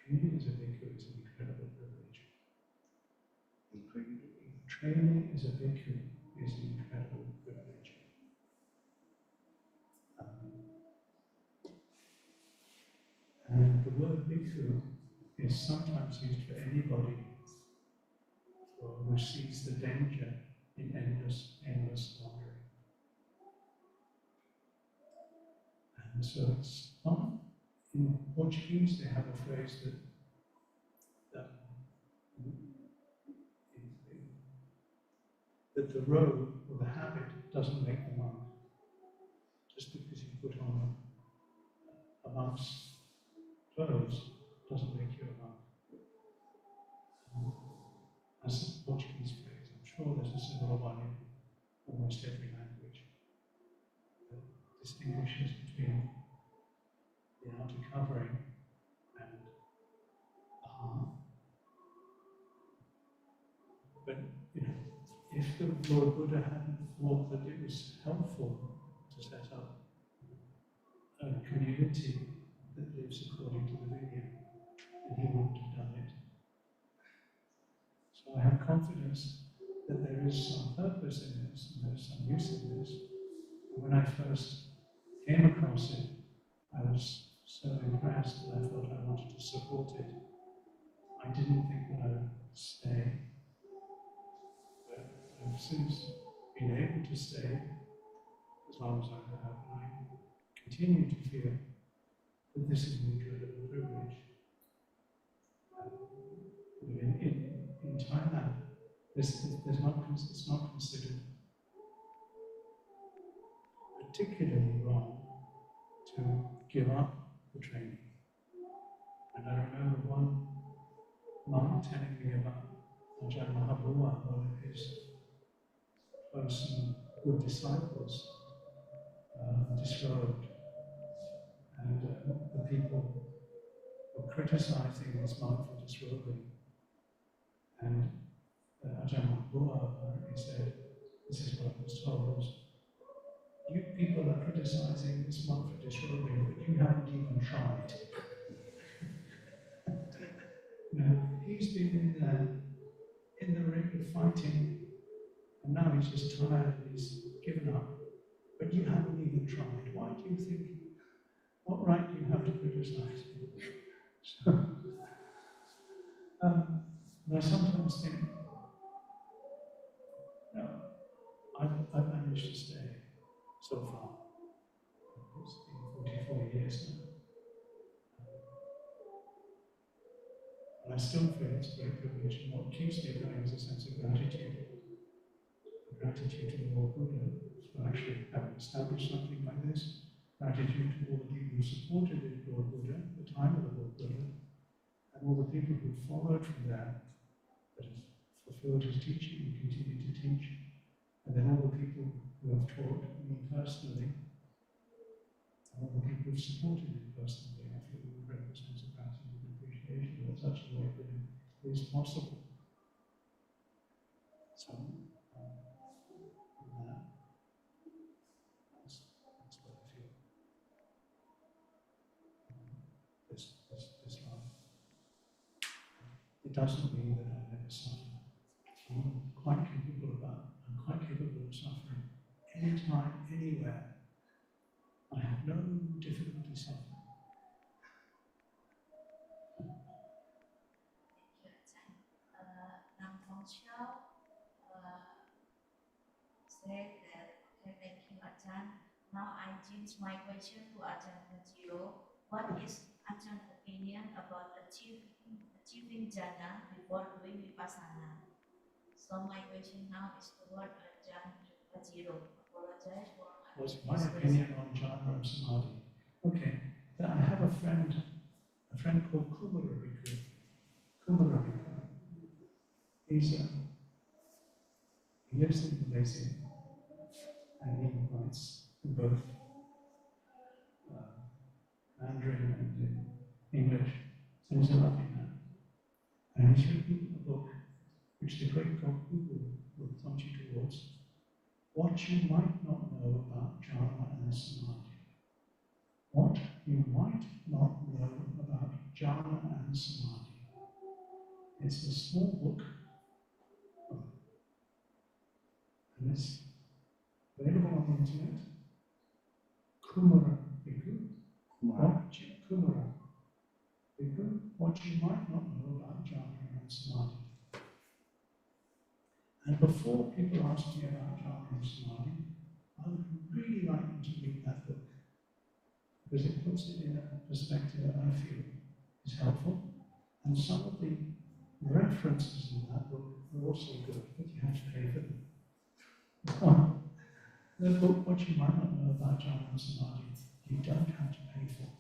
Training as a bhikkhu is an incredible privilege. Training as a bhikkhu is an incredible privilege. And the word bhikkhu is sometimes used for anybody who sees the danger in endless wandering. And so it's not. In Portuguese, they have a phrase that the robe or the habit doesn't make the monk. Just because you put on a monk's clothes doesn't make you a monk. That's a Portuguese phrase. I'm sure there's a similar one in almost every language that distinguishes between the outer covering and the heart. But if the Lord Buddha hadn't thought that it was helpful to set up a community that lives according to the Vinaya, then he wouldn't have done it. So I have confidence that there is some purpose in this, and there's some use in this. And when I first came across it, I was so impressed that I thought I wanted to support it. I didn't think that I would stay, but I've since been able to stay as long as I have, and I continue to feel that this is an incredible privilege. In Thailand, it's not considered particularly wrong to give up the training. And I remember one monk telling me about Ajahn Vajiro, one of his close and good disciples, disrobed. And the people were criticizing this monk for disrobing. And Ajahn Vajiro said, this is what I was told, you people are criticizing this monk for disrobing, but you haven't even tried. He's been in the ring of fighting, and now he's just tired and he's given up. But you haven't even tried. Why do you think? What right do you have to criticize him? So, and I sometimes think, I've managed to stay so far. years now. And I still feel it's a great privilege, and what keeps me going is a sense of gratitude. Gratitude to the Lord Buddha for actually having established something like this. Gratitude to all the people who supported the Lord Buddha at the time of the Lord Buddha, and all the people who followed from there, that have fulfilled his teaching and continue to teach, and then all the people who have taught me personally, and all the people who have supported me personally. I feel a great sense of gratitude and appreciation that such a way of living is possible. So, that's what I feel. This life. It doesn't mean that I never suffer. I'm quite capable of suffering anytime, anywhere. I have no difficulty suffering. Said that, okay, thank you, Ajahn. Now I change my question to Ajahn Vajiro. What is Ajahn opinion about achieving jhana before doing vipassana? So my question now is toward Ajahn Vajiro. Apologize for What's my opinion on jhana and samadhi? Okay, I have a friend called Kumara Bhikkhu. He lives in Malaysia, and he writes in both Mandarin and in English. So he's a lovely man. And he's written a book which the great God Google will point you towards. What you might not know about jhana and samadhi. What you might not know about jhana and samadhi. It's a small book, and it's available on the internet. Kumara Bhikkhu. Kumara Bhikkhu. What you might not know about jhana and samadhi. And before people ask me about jhana and samadhi, I would really like them to read that book, because it puts it in a perspective that I feel is helpful. And some of the references in that book are also good, but you have to pay for them. The book, What You Might Not Know About Jhana and Samadhi, you don't have to pay for.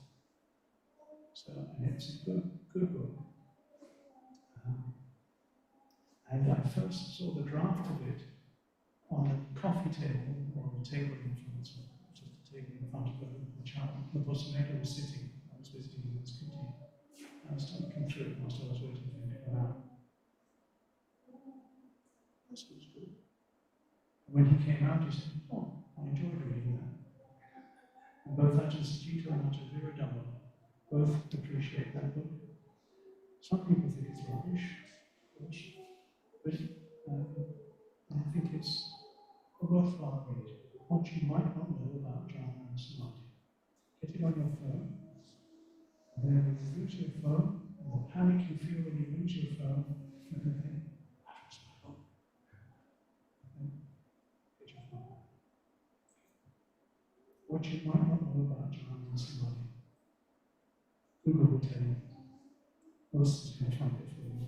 So, and it's a good book. And I first saw the draft of it on a coffee table, or on a table in front, just a table in front of the child. The Bosumeda was sitting. I was visiting him in his committee. I was looking through it whilst I was waiting for him to come out. This was good. And when he came out, he said, "Oh, I enjoyed reading that." And both Ajahn Vajiro and Ajahn Vajiro both appreciate that book. Some people think it's rubbish, of course, but I think it's a worthwhile read. What you might not know about jhana and samadhi. Get it on your phone, and then when you lose your phone, and the panic you feel when you lose your phone, you can think, "I lost my phone." And get your phone. What you might not know about jhana and samadhi. Google will tell you. Most is going to find it for you.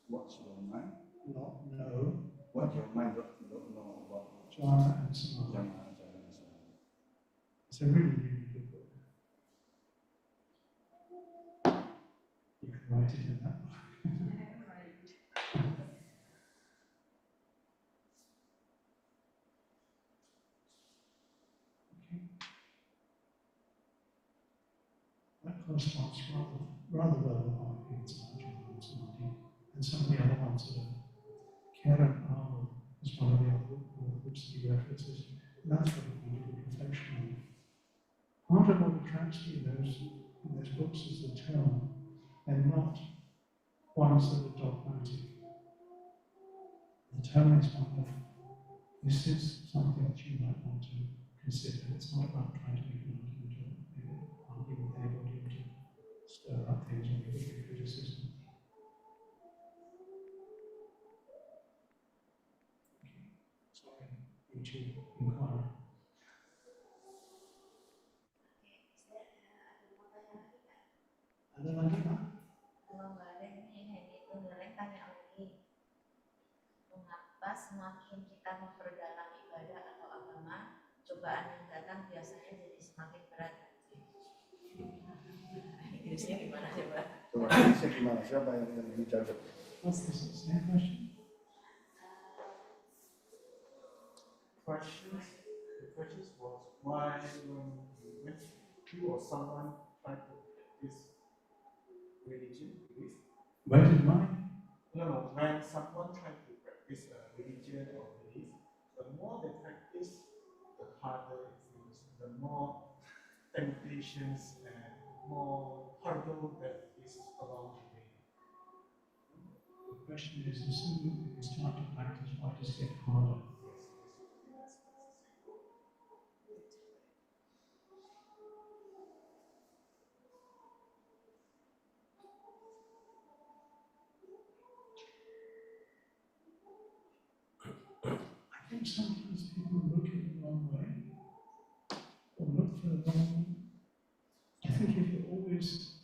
What's your mind? Not know What your mind don't know about jhana and samadhi. jhana and samadhi. It's a really, really good book. You can write it in that book. Okay. That corresponds rather well with our opinions about jhana and samadhi, and some of the other ones that are Karen Arnold is one of the other books that he references. And that's what we do with reflection. Part of what attracts me in those books is the tone, and not ones that are dogmatic. The tone is one of, this is something that you might want to consider. It's not about trying to make an argument or argue with anybody or to stir up things or give a criticism. Okay, sorry, you two inquire. lagi Pak? Kalau nggak ada ini itu Nureng tanya lagi. Mengapa semakin kita memperdalam ibadah atau agama, cobaan yang datang biasanya jadi semakin berat? Inggrisnya gimana coba? Coba Inggrisnya gimana? Siapa yang bicara? What's this? Same question? The question was why when you or someone try to practice religion, belief. Where did mine? No, when someone try to practice a religion or belief, the more they practice, the harder it feels, the more temptations and more hurdle that is along the way. The question is, as soon as you start to practice, why does it get harder? I think sometimes people look in the wrong way, or look for the wrong thing. I think if you're always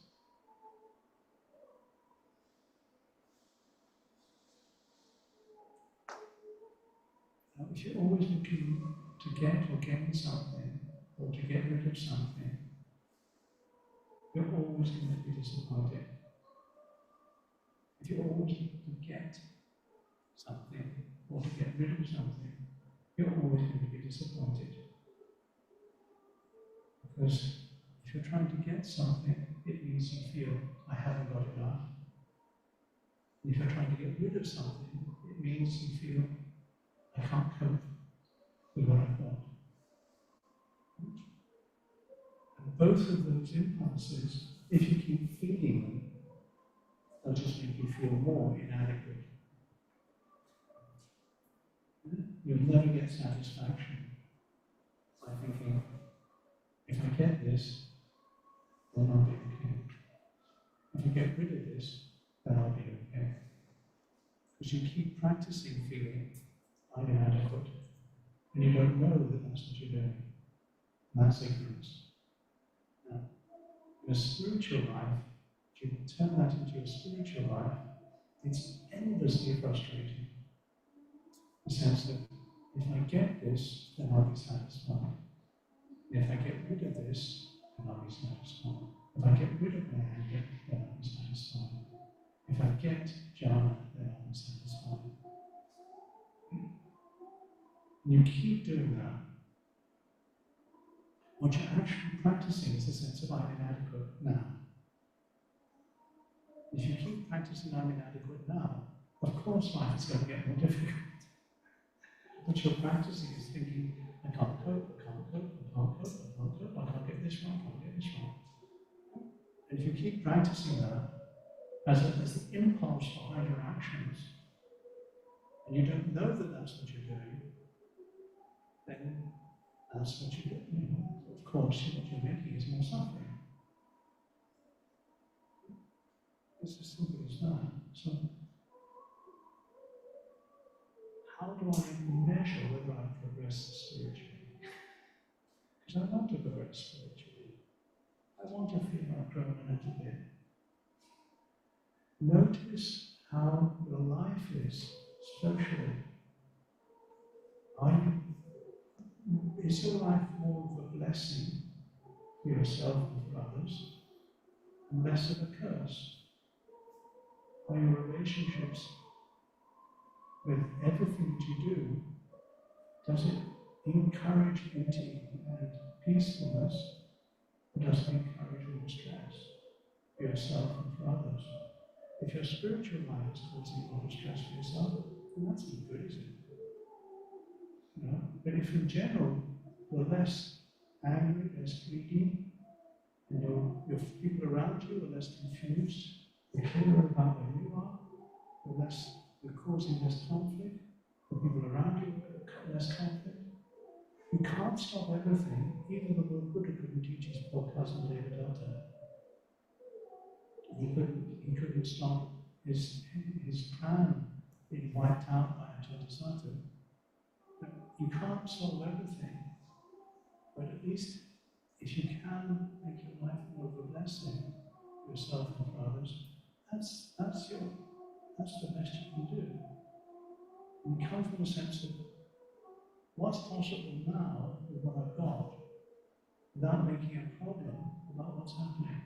looking to get or gain something, or to get rid of something, you're always going to be disappointed. If you're always looking to get something, or to get rid of something, you're always going to be disappointed. Because if you're trying to get something, it means you feel, I haven't got enough. And if you're trying to get rid of something, it means you feel, I can't cope with what I've got. And both of those impulses, if you keep feeding them, they'll just make you feel more inadequate. You'll never get satisfaction by thinking, if I get this, then I'll be okay. If I get rid of this, then I'll be okay. Because you keep practicing feeling I'm inadequate, and you don't know that that's what you're doing. And that's ignorance. Now, in a spiritual life, if you turn that into a spiritual life, it's endlessly frustrating. In the sense that if I get this, then I'll be satisfied. And if I get rid of this, then I'll be satisfied. If I get rid of my anger, then I'll be satisfied. If I get jhana, then I'll be satisfied. And you keep doing that. What you're actually practicing is a sense of I'm inadequate now. If you keep practicing I'm inadequate now, of course life is going to get more difficult. What you're practicing is thinking, I can't cope, I can't cope, I can't cope, I can't cope, I can't get this wrong, I can't get this wrong. And if you keep practicing that as the impulse behind your actions, and you don't know that that's what you're doing, then that's what you're doing. Of course, what you're making is more suffering. It's as simple as that. So, how do I measure whether I've progressed spiritually? Because I want to progress spiritually. I want to feel I've grown a little bit. Notice how your life is socially. Is your life more of a blessing for yourself and for others, and less of a curse? Are your relationships with everything that you do, does it encourage beauty and peacefulness, or does it encourage more stress for yourself and for others? If your spiritual life is causing a lot of stress for yourself, then that's not good, is it? You know? But if in general you're less angry, less greedy, and your people around you are less confused, you're clearer about where you are, you're causing less conflict, the people around you are less conflict. You can't stop everything. Even the Lord Buddha couldn't teach his poor cousin Devadatta. He couldn't stop his clan being wiped out by Ajahn. You can't solve everything, but at least if you can make your life more of a blessing, yourself and for others, that's the best you can do. And come from a sense of what's possible now with what I've got, without making a problem about what's happening,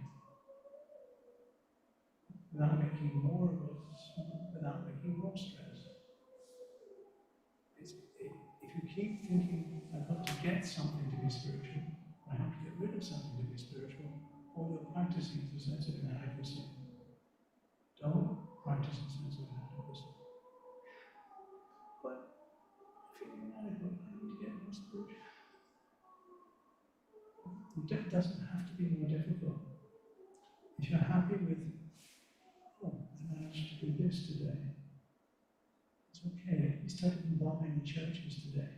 without making more of it, without making more stress. If you keep thinking, I've got to get something to be spiritual, I have to get rid of something to be spiritual, all you're practicing is a sense of inadequacy. Don't practice a sense of inadequacy. But feeling inadequate, I need to get more spiritual. It doesn't have to be more difficult. If you're happy with, oh, I managed to do this today, it's okay. At least I didn't bomb any churches today.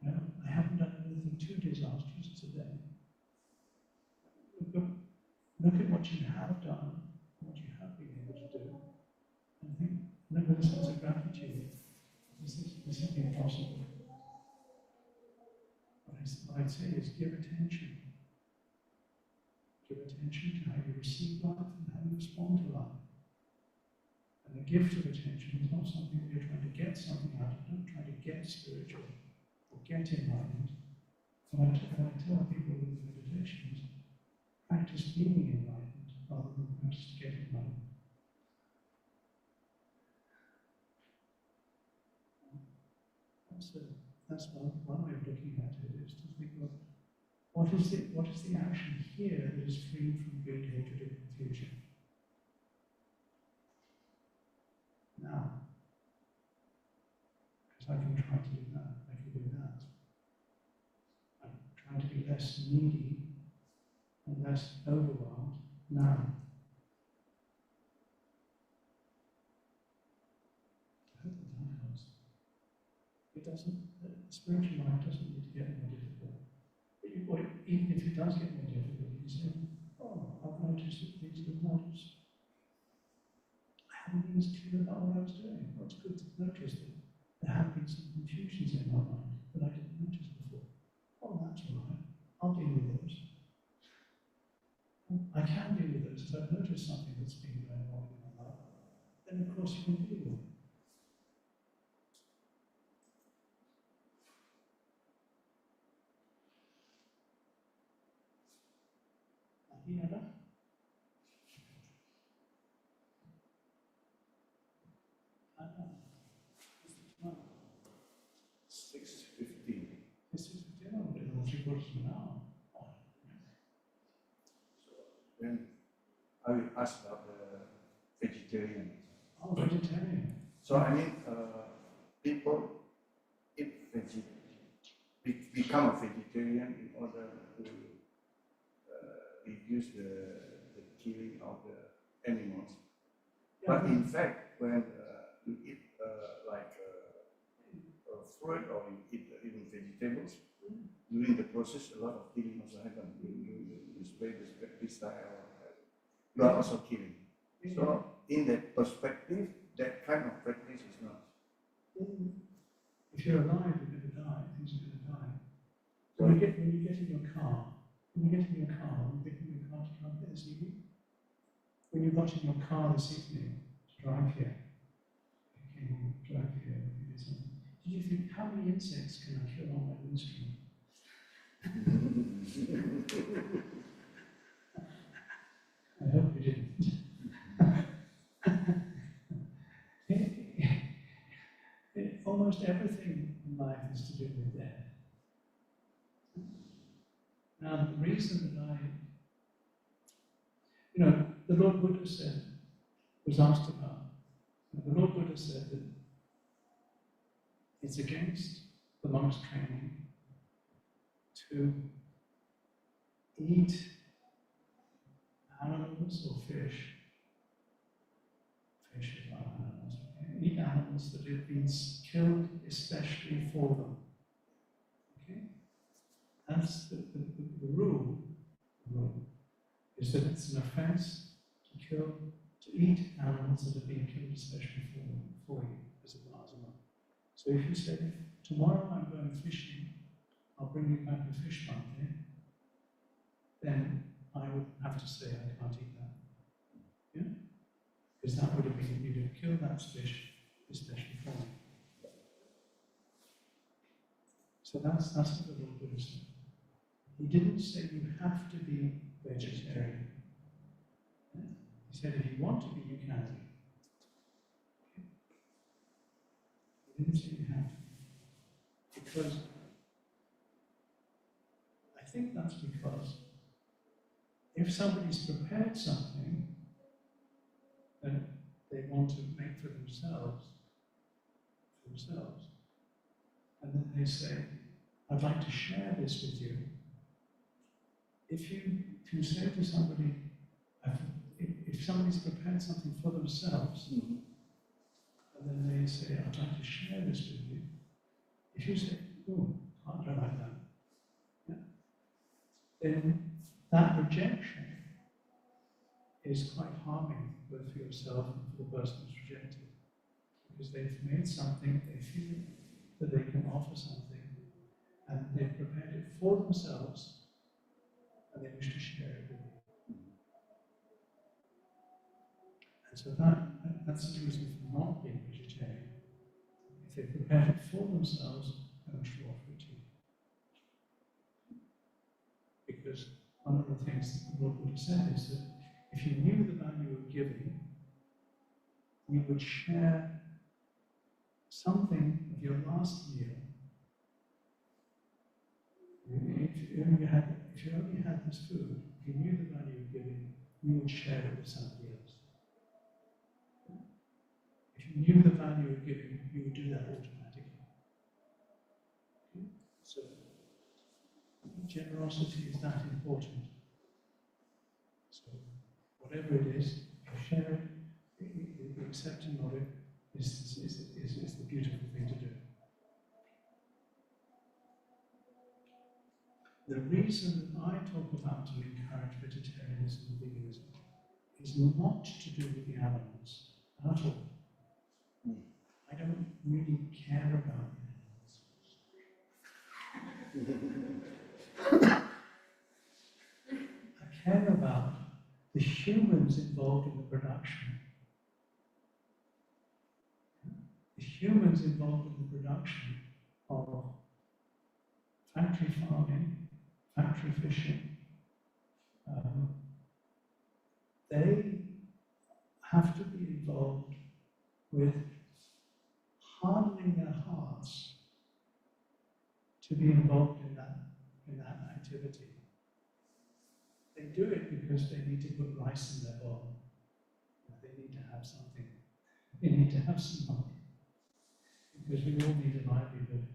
You know, I haven't done anything too disastrous today. Look at what you have done, what you have been able to do, and think, look with a sense of gratitude. This has been possible. What I'd say is give attention. Give attention to how you receive life and how you respond to life. And the gift of attention is not something that you're trying to get something out of. Don't try to get spiritual or get enlightened. What I tell people with meditation is practice being enlightened rather than practice to get enlightened. That's one way of looking at it, is to think of what is the action here that is free from greed, hatred, and confusion. Now, because I can try to do that, I can do that. I'm trying to be less needy and less overwhelmed now. I hope that helps. It doesn't, the spiritual life doesn't need to get more difficult. Or even if it does get more difficult, you can say, oh, I've noticed that things have noticed. I haven't been as clear about what I was doing. Well, it's good to notice that there have been some confusions in my mind that I didn't notice before. Oh, that's all right. I'll deal with those. I can deal with those if I've noticed something that's been going on in my life. Then, of course, you can deal with it. Yeah. 6:15. This is the 3/4 now. So when I will ask about the vegetarian. Oh, vegetarian. So I mean, people become a vegetarian in order to reduce the killing of the animals. Yeah, But in fact, when you eat fruit or you eat even vegetables, during the process, a lot of killing also happens. You spray the pesticide, you are also killing. So, in that perspective, that kind of practice is not. If you're alive, you're going to die. Things are going to die. So when you get in your car, to come here this evening, when you got in your car this evening to drive here, did you think, how many insects can I kill on my windscreen? I hope you didn't. Almost everything in life is to do with death. Now, the reason that the Lord Buddha was asked about, the Lord Buddha said that it's against the monk's training to eat animals or fish is not animals, okay? Eat animals that have been killed especially for them. Okay? That's the rule. The rule is that it's an offense to eat animals that have been killed especially for you as a monk. So if you say, tomorrow I'm going fishing, I'll bring you back a fish monkey, then I would have to say I can't eat that. you kill that fish, especially for me. So that's what the Lord Buddha said. He didn't say you have to be vegetarian. He said if you want to be, you can be. He didn't say you have to be. Because I think that's because if somebody's prepared something that they want to make for themselves, and then they say, I'd like to share this with you. If you say to somebody, if somebody's prepared something for themselves, and then they say, I'd like to share this with you, if you say, oh, I don't like that, then that rejection is quite harming both for yourself and for the person who's rejected. Because they've made something, they feel that they can offer something, and they've prepared it for themselves, and they wish to share it with you. And so that's the reason for not being vegetarian. If they prepare it for themselves, they wish to offer it to you. Because one of the things that the Lord Buddha said is that if you knew the value of giving, you would share something of your last meal. If you only had this food, if you knew the value of giving, you would share it with somebody else. If you knew the value of giving, you would do that automatically. Okay? So, generosity is that important. So, whatever it is, if you share it, the accepting of it is the beautiful thing to do. The reason that I talk about to encourage vegetarianism and veganism is not to do with the animals at all. I don't really care about the animals. I care about the humans involved in the production. The humans involved in the production of factory farming, factory fishing, they have to be involved with hardening their hearts to be involved in that activity. They do it because they need to put rice in their bowl. They need to have something. They need to have some money. Because we all need a livelihood.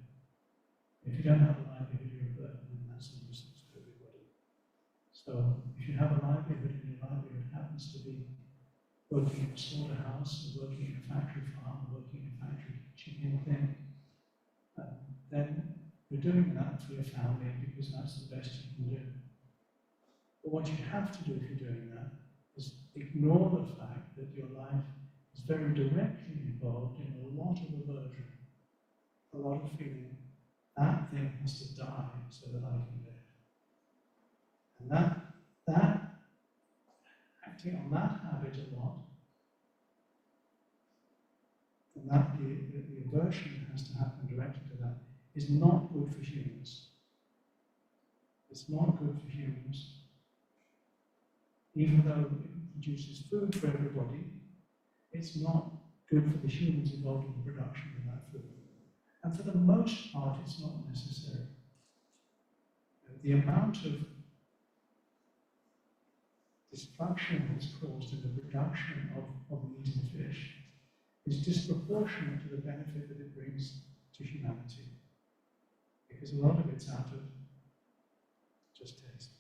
If you don't have a livelihood, you're a burden, and that's a nuisance to everybody. So, if you have a livelihood and your livelihood happens to be working in a slaughterhouse, or working in a factory farm, or working in a factory chicken thing, then you're doing that for your family because that's the best you can do. But what you have to do if you're doing that is ignore the fact that your life is very directly involved in a lot of aversion, a lot of feeling that thing has to die so that I can live. And that acting on that habit a lot, and that the aversion that has to happen directly to that, is not good for humans. It's not good for humans. Even though it produces food for everybody, it's not good for the humans involved in the production of that food. And for the most part, it's not necessary. The amount of destruction that's caused in the production of meat and fish is disproportionate to the benefit that it brings to humanity. Because a lot of it's out of just taste.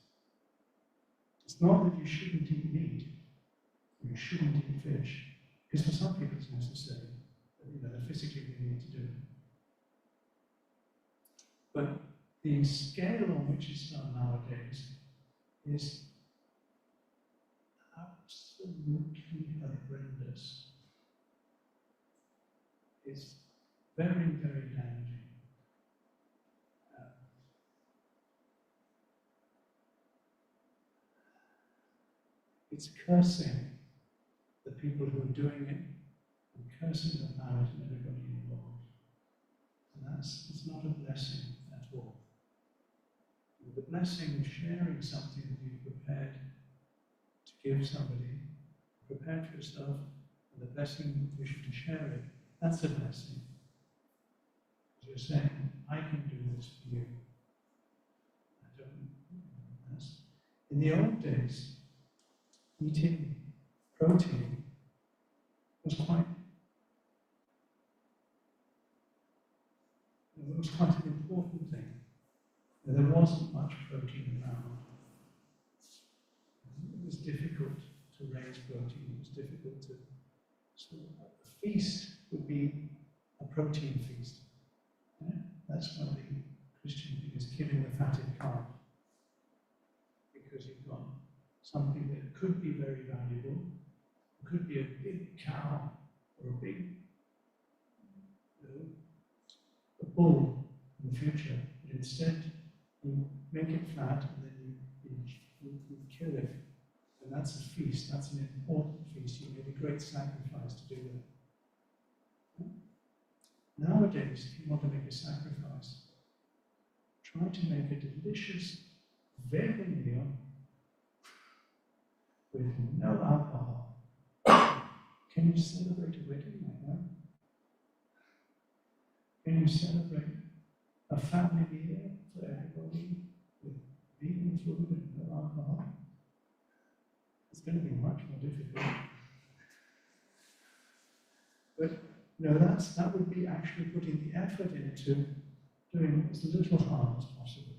It's not that you shouldn't eat meat, or you shouldn't eat fish, because for some people it's necessary, they're physically they need to do it. But the scale on which it's done nowadays is absolutely horrendous. It's very, very damaging. It's cursing the people who are doing it, and cursing the planet and everybody involved. And it's not a blessing at all. The blessing of sharing something that you've prepared to give somebody, prepared for yourself, and the blessing of wishing to share it, that's a blessing. You're saying, I can do this for you. I don't know. In the old days, eating protein was quite an important thing. There wasn't much protein around. It was difficult to raise protein. It was difficult to. So a feast would be a protein feast. Yeah? That's why the Christian thing is killing the fatted calf. Because you've got something that could be very valuable. It could be a big cow or a big a bull in the future. But instead, you make it flat and then you kill it. And that's a feast. That's an important feast. You made a great sacrifice to do that. Nowadays, if you want to make a sacrifice, try to make a delicious vegan meal with no alcohol. Can you celebrate a wedding like that? Can you celebrate a family meal for everybody with vegan food and no alcohol? It's going to be much more difficult. But that would be actually putting the effort into doing as little harm as possible.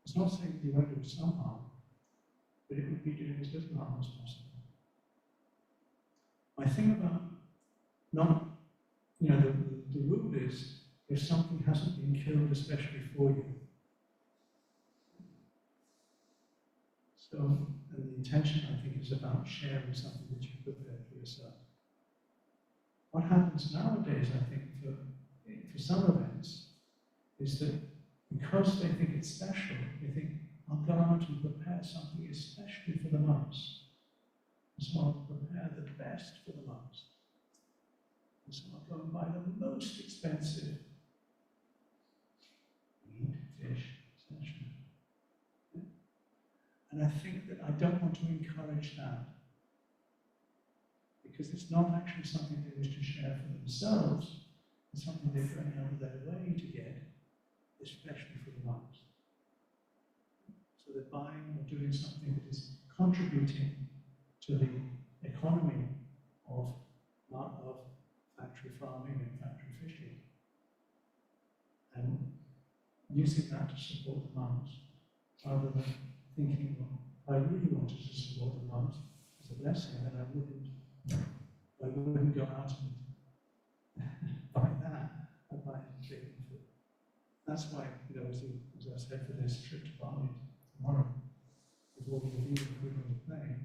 It's not saying you won't do some harm, but it would be doing as little harm as possible. My thing about the rule is if something hasn't been killed especially for you. So, and the intention, I think, is about sharing something that you prepared for yourself. What happens nowadays, I think, for some events, is that because they think it's special, they think, I'll go out and prepare something especially for the monks. And so I'll prepare the best for the monks. And so I'll go and buy the most expensive meat, fish, etc. Yeah? And I think that I don't want to encourage that. Because it's not actually something they wish to share for themselves, it's something they're going out of their way to get, especially for the monks. So they're buying or doing something that is contributing to the economy of factory farming and factory fishing, and using that to support the monks, rather than thinking, well, if I really wanted to support the monks as a blessing, then I wouldn't go out and buy that. I'd buy chicken food. That's why, as I said, for this trip to Bali tomorrow, with all the vegan food on the plane,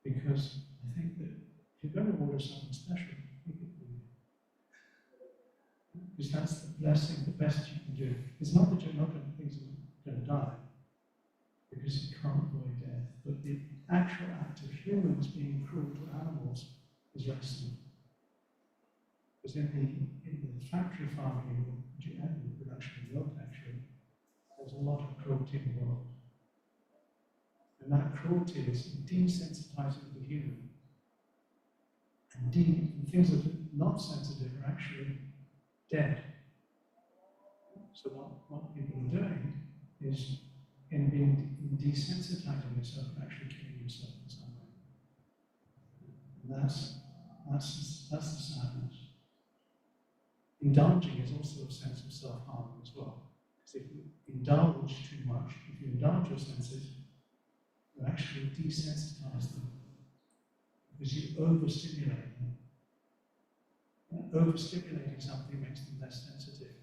because I think that if you're going to order something special, make it vegan. Because that's the blessing, the best you can do. It's not that you're not going to die, because you can't avoid death, but the actual act of humans being cruel to animals is lessened. Because in the factory farming and the production of milk, actually, there's a lot of cruelty involved. And that cruelty is desensitizing the human. And things that are not sensitive are actually dead. So what people are doing is, in desensitizing yourself, actually killing yourself in some way. And that's the sadness. Indulging is also a sense of self-harm as well. Because if you indulge too much, if you indulge your senses, you actually desensitize them. Because you overstimulate them. And overstimulating something makes them less sensitive.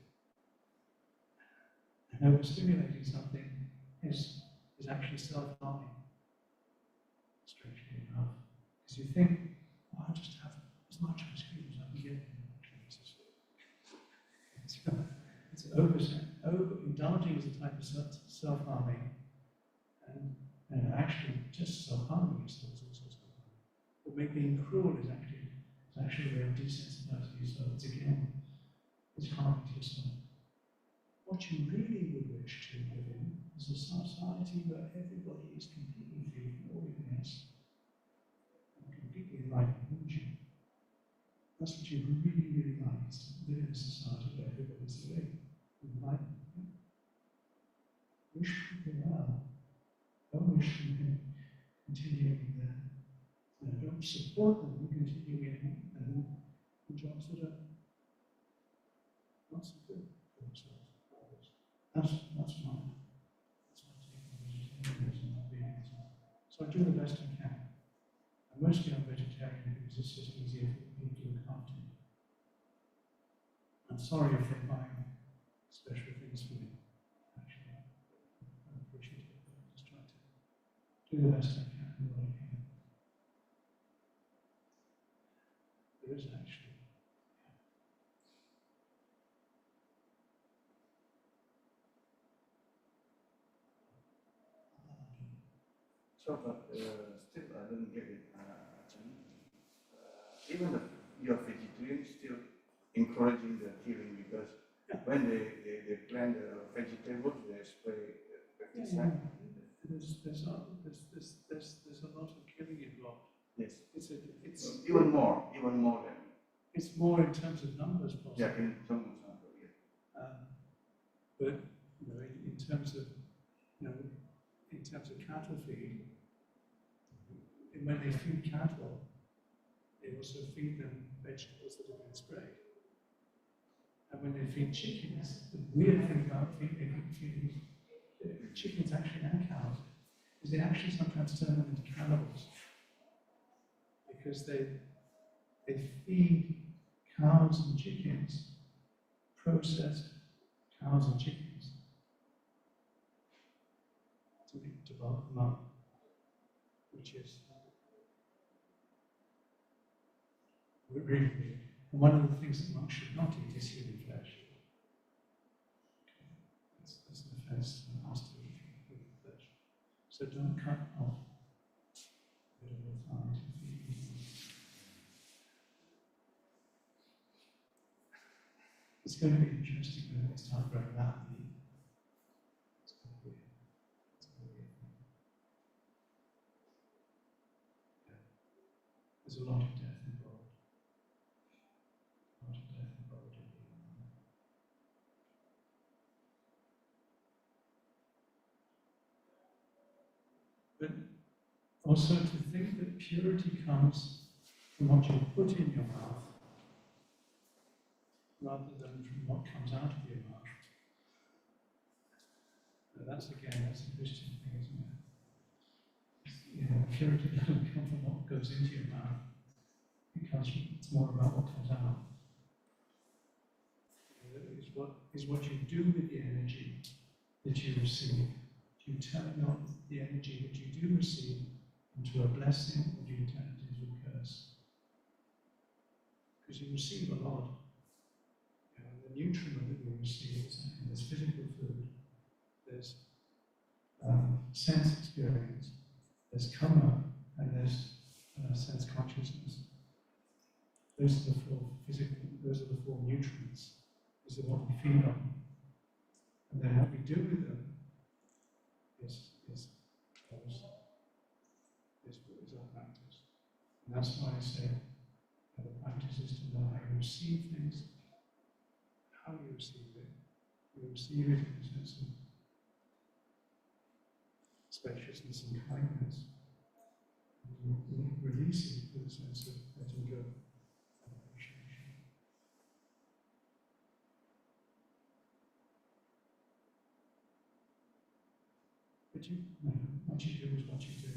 And overstimulating something is actually self-harming, strangely enough. Because you think, I'll just have as much ice cream as I can get. Indulging is a type of self-harming, and actually just self-harming yourself is also self-harming. But being cruel is actually It's actually a way of desensitizing yourself. It's again, it's harming to yourself. What you really would wish to live in is a society where everybody is completely free from organs and completely enlightened, wouldn't you? That's what you really, really like, is to live in a society where everybody's awake, enlightened. Wish people well. Don't wish them continuing there. Don't support them in continuing in jobs that are not so good for themselves. That's my take on vegetarianism and veganism. So I do the best I can. And mostly I'm vegetarian because it's just easier for people to look after me. I'm sorry if they're buying special things for me. Actually, I appreciate it. But I just try to do the best I can and what I can. There is actually. So, but still, I don't get it. Even if you're vegetarian, still encouraging the killing because when they plant the vegetables, they spray pesticide. There's a lot of killing involved. Yes. It's Even more than. It's more in terms of numbers, possibly. Yeah, in some example, yeah. But in terms of cattle feed, when they feed cattle, they also feed them vegetables that have been sprayed. And when they feed chickens, the weird thing about feeding chickens actually and cows is they actually sometimes turn them into cannibals because they feed cows and chickens, processed cows and chickens, to bulk them up, which is really weird. And one of the things that monks should not eat is human flesh. That's an offense to the master of human flesh. So don't cut off a bit of your thigh to feed people. It's going to be interesting when we start growing that meat. It's going to be a thing. Yeah. There's a lot of death involved. A lot of death involved in being a monk. But also to think that purity comes from what you put in your mouth rather than from what comes out of your mouth. That's a Christian thing, isn't it? Purity doesn't come from what goes into your mouth. It's more about what comes out. Is what you do with the energy that you receive. Do you turn the energy that you do receive into a blessing, or do you turn it into a curse? Because you receive a lot. The nutriment that we receive is in this physical food. There's sense experience, there's karma, and there's sense consciousness. Those are the four nutrients. These are what we feed on. And then what we do with them is our practice. And that's why I say the practice is to know how you receive things, how you receive it. You receive it in a sense of spaciousness and kindness. And you release it with a sense of letting go and appreciation. But what you do is what you do.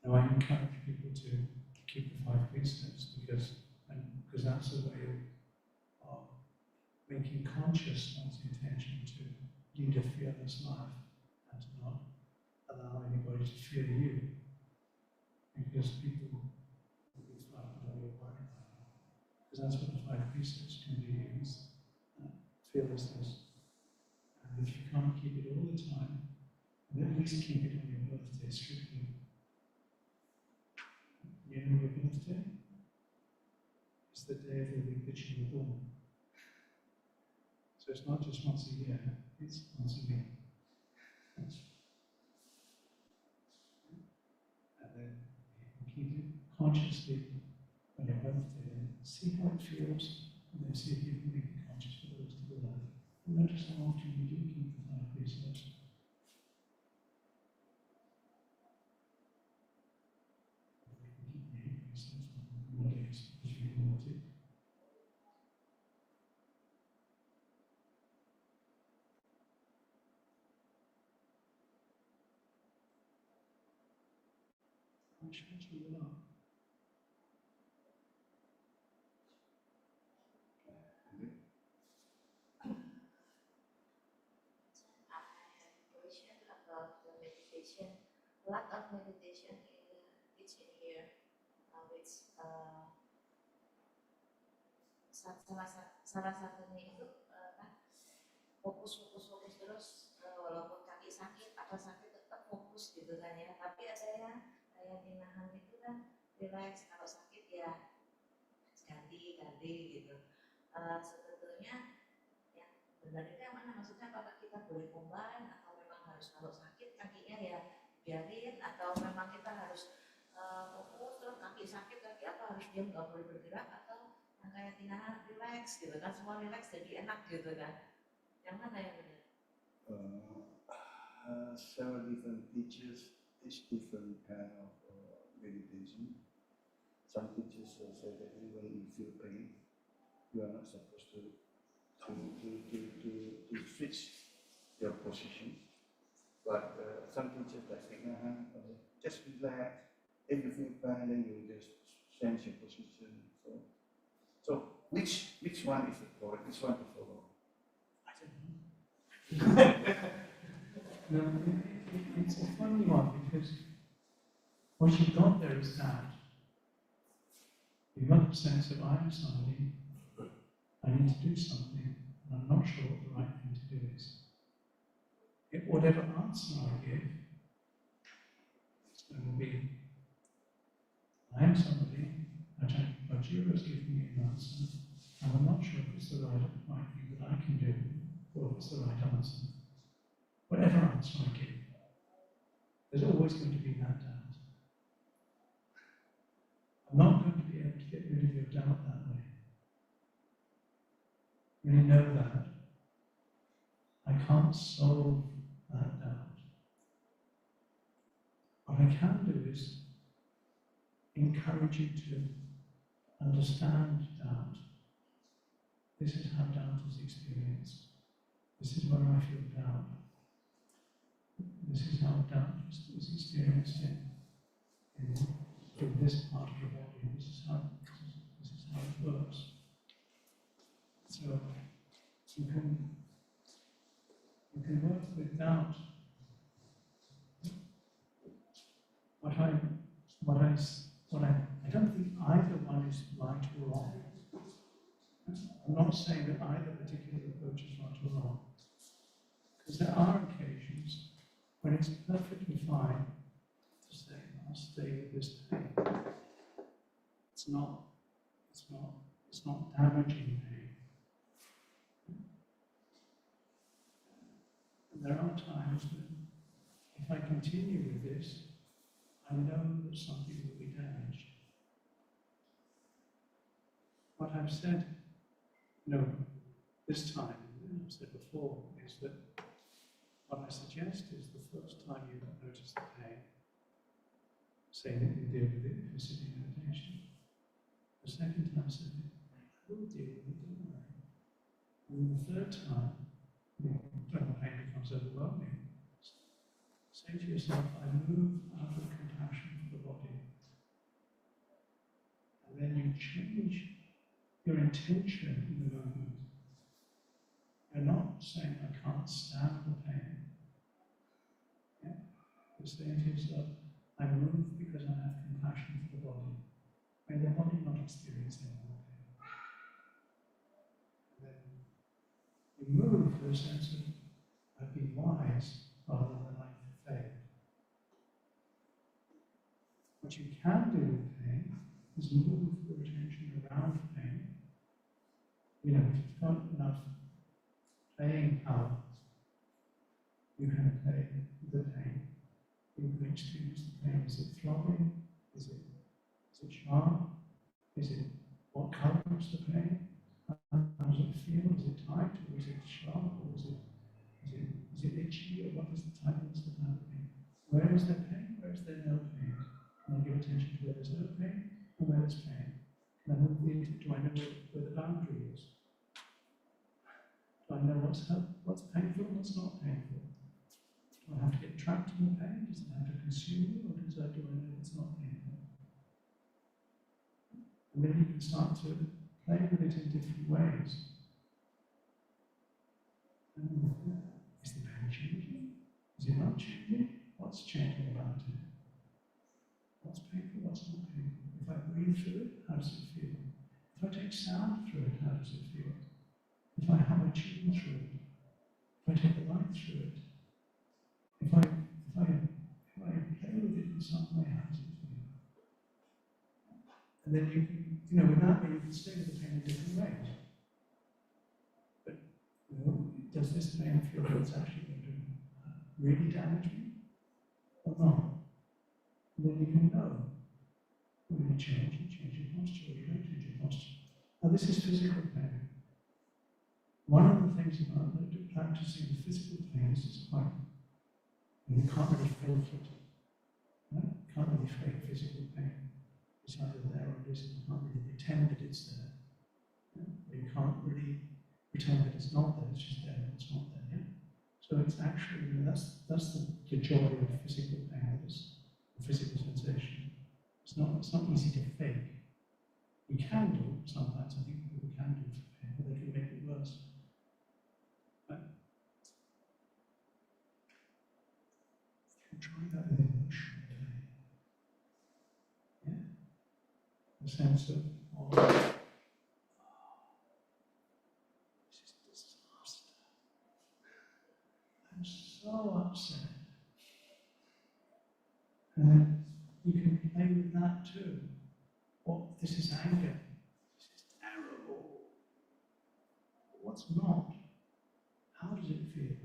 Now I encourage people to keep the 5 precepts because that's a way of making conscious one's intention to lead a fearless life and to not allow anybody to fear you. Because people will be frightened of your worry. Because that's what the 5 precepts can be used. Fearlessness. And if you can't keep it all the time, then at least keep it on your birthday strictly. birthday is the day of the week that you were born. So it's not just once a year, it's once a week. And then you keep it consciously on your birthday and see how it feels, and then see if you can make it conscious for the rest of the life. And notice how often you do keep the 5 precepts. I'm sure you will. I have a question about the meditation. A lot of meditation in teaching here, which salah satunya itu kan fokus terus walaupun kaki sakit apa sakit tetap fokus gitu kan ya. Tapi ada yang kayak dinahan itu kan relax, kalau sakit ya ganti gitu. Sebetulnya yang benar itu yang mana? Maksudnya apakah kita boleh combine atau memang harus kalau sakit kakinya ya biarin, atau memang kita harus fokus terus kaki sakit kaki apa harus diam nggak boleh bergerak, atau yang kayak tinahan relax gitu kan, semua relax jadi enak gitu kan? Yang mana yang benar? Several different teachers teach different kind of meditation. Some teachers say that even when you feel pain, you are not supposed to switch your position. But some teachers like just relax. If you feel pain, then you just change your position. So which one is the correct? Which one to follow? I don't know. No, it's a funny one because what you've got there is that you've got the sense of I am somebody, I need to do something, and I'm not sure what the right thing to do is. If whatever answer I give, it's going to be I am somebody, Ajahn Vajiro has given me an answer, and I'm not sure if it's the right thing that I can do, or if it's the right answer. Whatever answer I give, there's always going to be that doubt. I'm not going to be able to get rid of your doubt that way. When you know that, I can't solve that doubt. What I can do is encourage you to understand doubt. This is how doubt is experienced. This is where I feel doubt. This is how doubt is experienced in this part of the body. This is how it works. So you can work with doubt. I don't think either one is right or wrong. I'm not saying that either particular approach is right or wrong. Because there are occasions when it's perfectly fine to say, I'll stay with this pain. It's not damaging pain. And there are times when if I continue with this, I know that something will be damaged. What I've said, this time, I've said before, is that what I suggest is the first time you notice the pain, say that you deal with it if you're sitting in meditation. The second time, say, I will deal with it, don't worry. And the third time, when the pain becomes overwhelming, say to yourself, I move out of compassion for the body. And then you change your intention in the movement. You're not saying, I can't stand the pain. Yeah? You're saying to yourself, I move because I have compassion for the body. May the body not experience any more pain. And then you move to a sense of, I've been wise rather than I've failed. What you can do with pain is move your attention around pain. You know, if you've got enough playing power, you can play the pain. You can experience the pain. Is it throbbing? Is it sharp? Is it, what color is the pain? How does it feel? Is it tight, or is it sharp, or is it itchy, or what is the type of pain? Where is there pain? Where is there no pain? Can I give attention to where there's no pain and where there's pain? Can I move into, do I know where the boundary is? Do I know what's painful and what's not painful? Do I have to get trapped in the pain? Does it have to consume me, or do I know it's not painful? And then you can start to play with it in different ways. Is the pain changing? Is it not changing? What's changing about it? What's painful? What's not painful? If I breathe through it, how does it feel? If I take sound through it, how does it feel? If I hum a tune through it, if I take the light through it, if I play with it in some way, how does it feel? And then you can, with that way you can stay with the pain in different ways. But, does this pain feel that it's actually going to really damage me or not? And then you can know when you change your posture, or you don't change your posture. Now this is physical pain. One of the things about practicing the physical pain is quite, you can't really fake it. Right? You can't really fake physical pain. It's either there or it isn't. You can't really pretend that it's there. Yeah? Or you can't really pretend that it's not there, it's just there and it's not there. Yeah? So it's actually, that's the joy of physical pain, is the physical sensation. It's not easy to fake. You can do it sometimes. I think people can do it for pain, but they can make it worse. But you can try that with emotional pain. Yeah? The sense of, this is disaster. I'm so upset. And then you can play with that too. This is anger. This is terrible. What's not? How does it feel?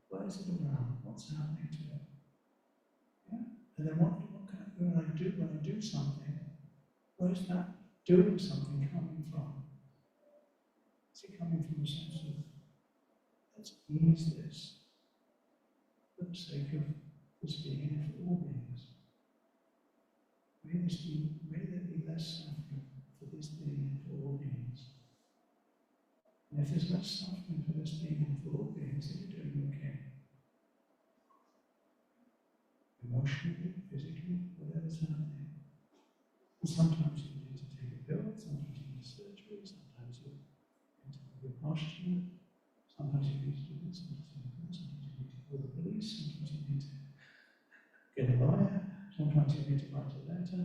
Where is it around? What's happening to it? Yeah? And then what when I do something, where is that doing something coming from? Is it coming from a sense of, let's ease this for the sake of this being in for all beings? May there be less suffering for this being and for all beings. And if there's less suffering for this being and for all beings, then you're doing okay. Emotionally, physically, whatever's happening. And sometimes you need to take a pill, sometimes you need surgery, sometimes you need to move your posture, sometimes you need to do this, sometimes you need to do this, sometimes you need to call the police, sometimes you need to get a lawyer, sometimes you need to write a letter.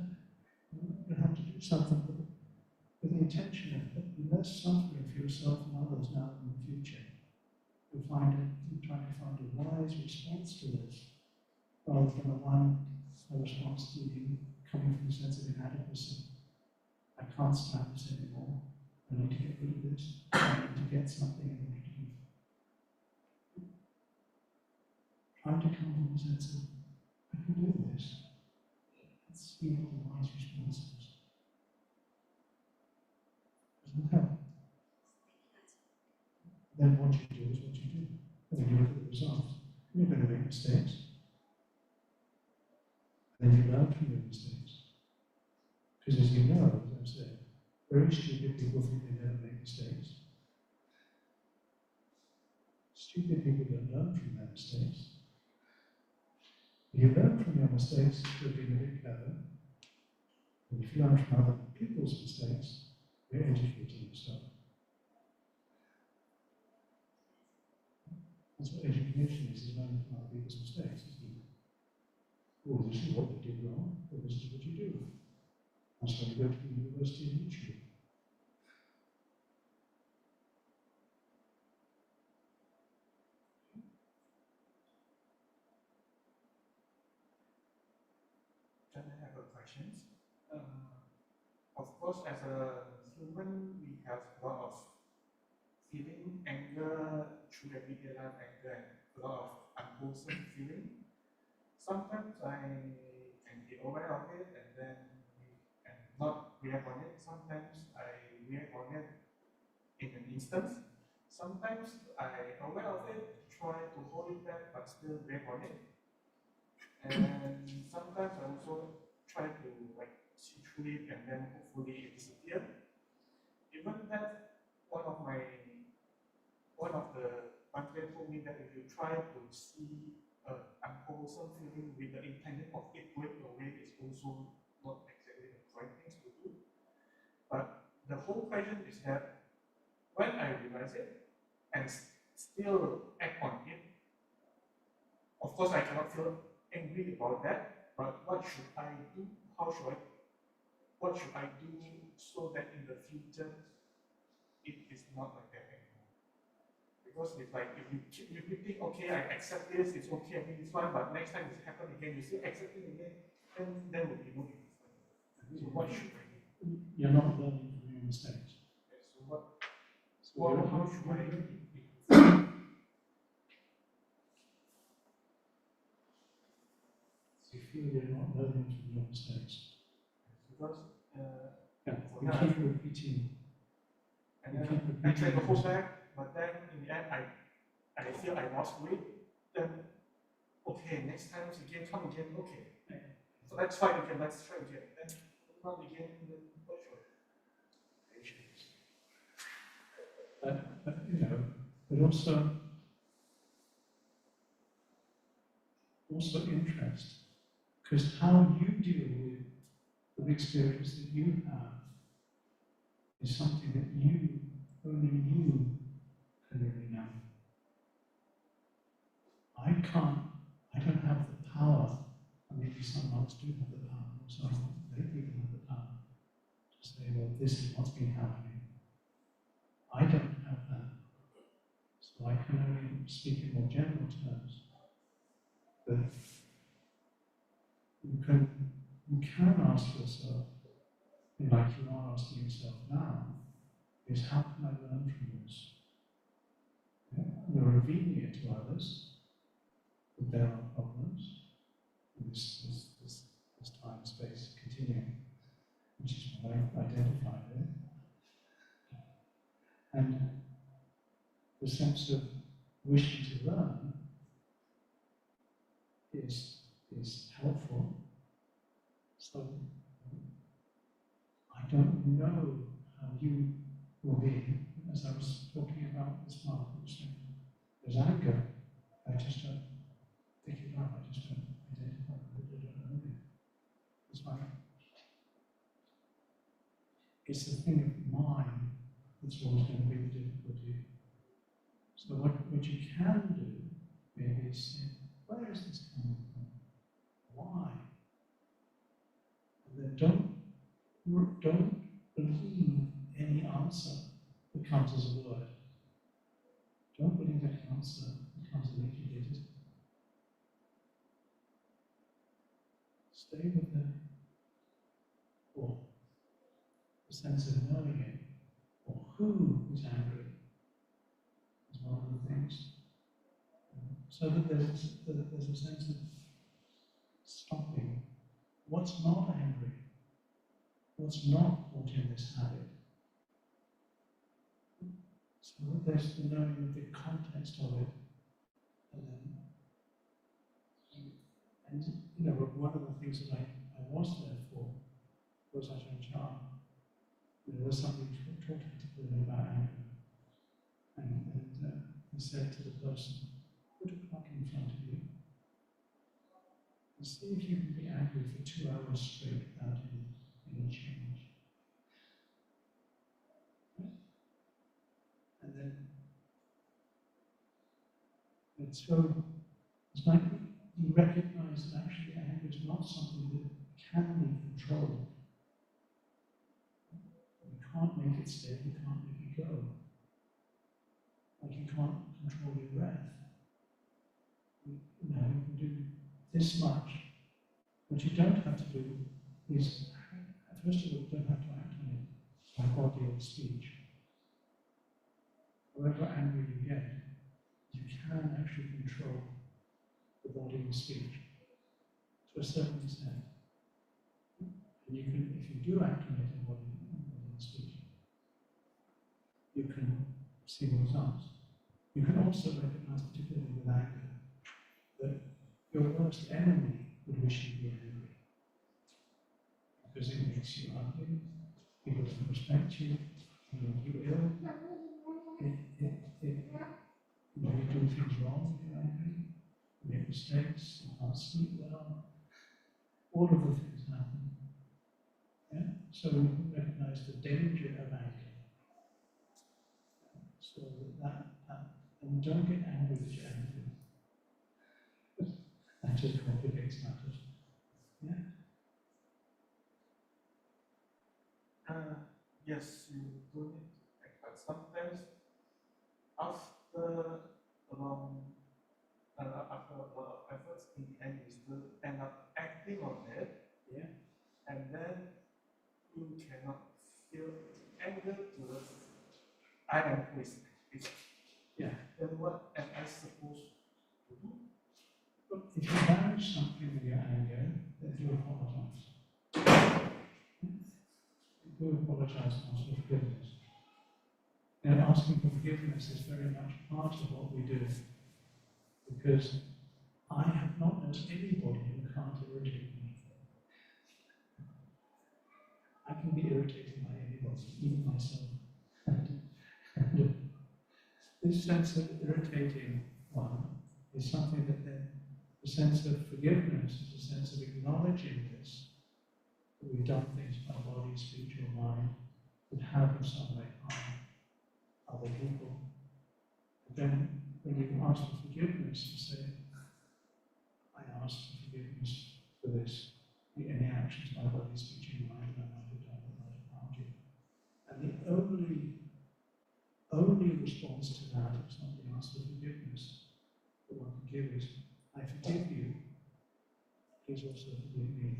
You have to do something with the intention of less suffering for yourself and others now and in the future. You'll try to find a wise response to this, rather than a response to you coming from a sense of inadequacy. I can't stand this anymore. I need to get rid of this. I need to get something in order to do. Try to come from a sense of, I can do this. Let's see what the wise response is. Doesn't help. Then what you do is what you do. And then you look at the results. You're going to make mistakes. And then you learn from your mistakes. Because as you know, as I've said, very stupid people think they never make mistakes. Stupid people don't learn from their mistakes. You learn from your mistakes you're being a bit clever. And if you learn from other people's mistakes, you're educating yourself. That's what education is learning from other people's mistakes, isn't it? Oh, this is what they did wrong, or this is what you do. That's why you go to the university and YouTube. Then I have a question. of course, as a human, we have a lot of feeling, anger, through everyday life, anger, and a lot of unwholesome feeling. Sometimes I can be aware of it and then and not react on it. Sometimes I react on it in an instant. Sometimes I aware of it, try to hold it back, but still react on it. And sometimes I also try to like see through it and then hopefully it disappears. Even that, one of the Bhante told me that if you try to see unwholesome feeling with the intention of it going away is also not exactly the right things to do. But the whole question is that when I realize it and still act on it, of course I cannot feel angry about that, but what should I do? What should I do so that in the future it is not like that anymore? Because it's like if you keep repeating, okay, I accept this, it's okay, I mean it's fine, but next time it happens again, you still accept it again, then there will be no improvement. So what should I do? You're not learning from your mistakes. Okay, so So how should I do? you feel you're not learning from your mistakes. Because You keep repeating. and then I try to hold back, but then in the end I feel I lost weight, then okay, next time again, come again, okay. So let's try again, let's try again. Then not again, then what should I do? Patience. But you know, but also interest. Because how you deal with the experience that you have is something that only you can really know. I don't have the power, and maybe some others do have the power, or some many people have the power to say, well, this is what's been happening. I don't have that. So I can only speak in more general terms. But you can ask yourself, like you are asking yourself now, is how can I learn from this? You're revealing it to others, that there are problems, in this time space continuing, which is what I identified it. And the sense of wishing to learn is helpful. So I don't know how you will be, as I was talking about this month, there's anger. I just don't pick it up, I just don't identify with it, I don't know it. It's like, it's the thing of mind that's always going to be the difficulty. So what you can do, maybe, is say, where is this coming from? Why? And then don't believe any answer that comes as a word. Don't believe any answer that comes immediately. Stay with the thought, the sense of knowing it, or who is angry, is one of the things. So that there's a sense of stopping. What's not angry? What's not caught in this habit? So that there's the knowing of the context of it. And you know, one of the things that I was there for was Ajahn Chah. There was somebody talking to them about anger. And he said to the person, put a clock in front of you and see if you can be angry for 2 hours straight without any change. And then it's like you recognize that actually anger is not something that can be controlled. You can't make it stay, you can't make it go. Like you can't control your breath. You can do this much. What you don't have to do is, first of all, you don't have to act body or speech. However angry you get, you can actually control the body and speech to a certain extent. And you can, if you do activate the body and speech, you can see the results. You can also recognize, particularly with anger, that your worst enemy would wish you to be angry. Because it makes you ugly, people don't respect you, you make you ill, you do things wrong if you're angry, you make mistakes, you can't sleep well, all of the things happen. Yeah? So we can recognize the danger of anger. So and don't get angry with your angry. That just complicates matters. Yeah? Yes, you do need to act, but sometimes after a lot of efforts, in the end you still end up acting on it, Yeah. and then you cannot feel anger towards I am pleased. Yeah. Then what am I supposed to do? Look, if you manage something with your anger, then do apologize. Do apologize and ask for forgiveness. And asking for forgiveness is very much part of what we do. Because I have not known anybody who can't irritate me. I can be irritated by anybody, even myself. And this sense of irritating one is something that then, the sense of forgiveness is a sense of acknowledging this, that we've done things by body, speech, or mind that have in some way harmed other people. And then when you ask for forgiveness, you say, I ask for forgiveness for this, any actions by body, speech, and mind that I might have done that might have harmed you. And the only response to that, if somebody asks for forgiveness, that one can give is, I forgive you, please also forgive me.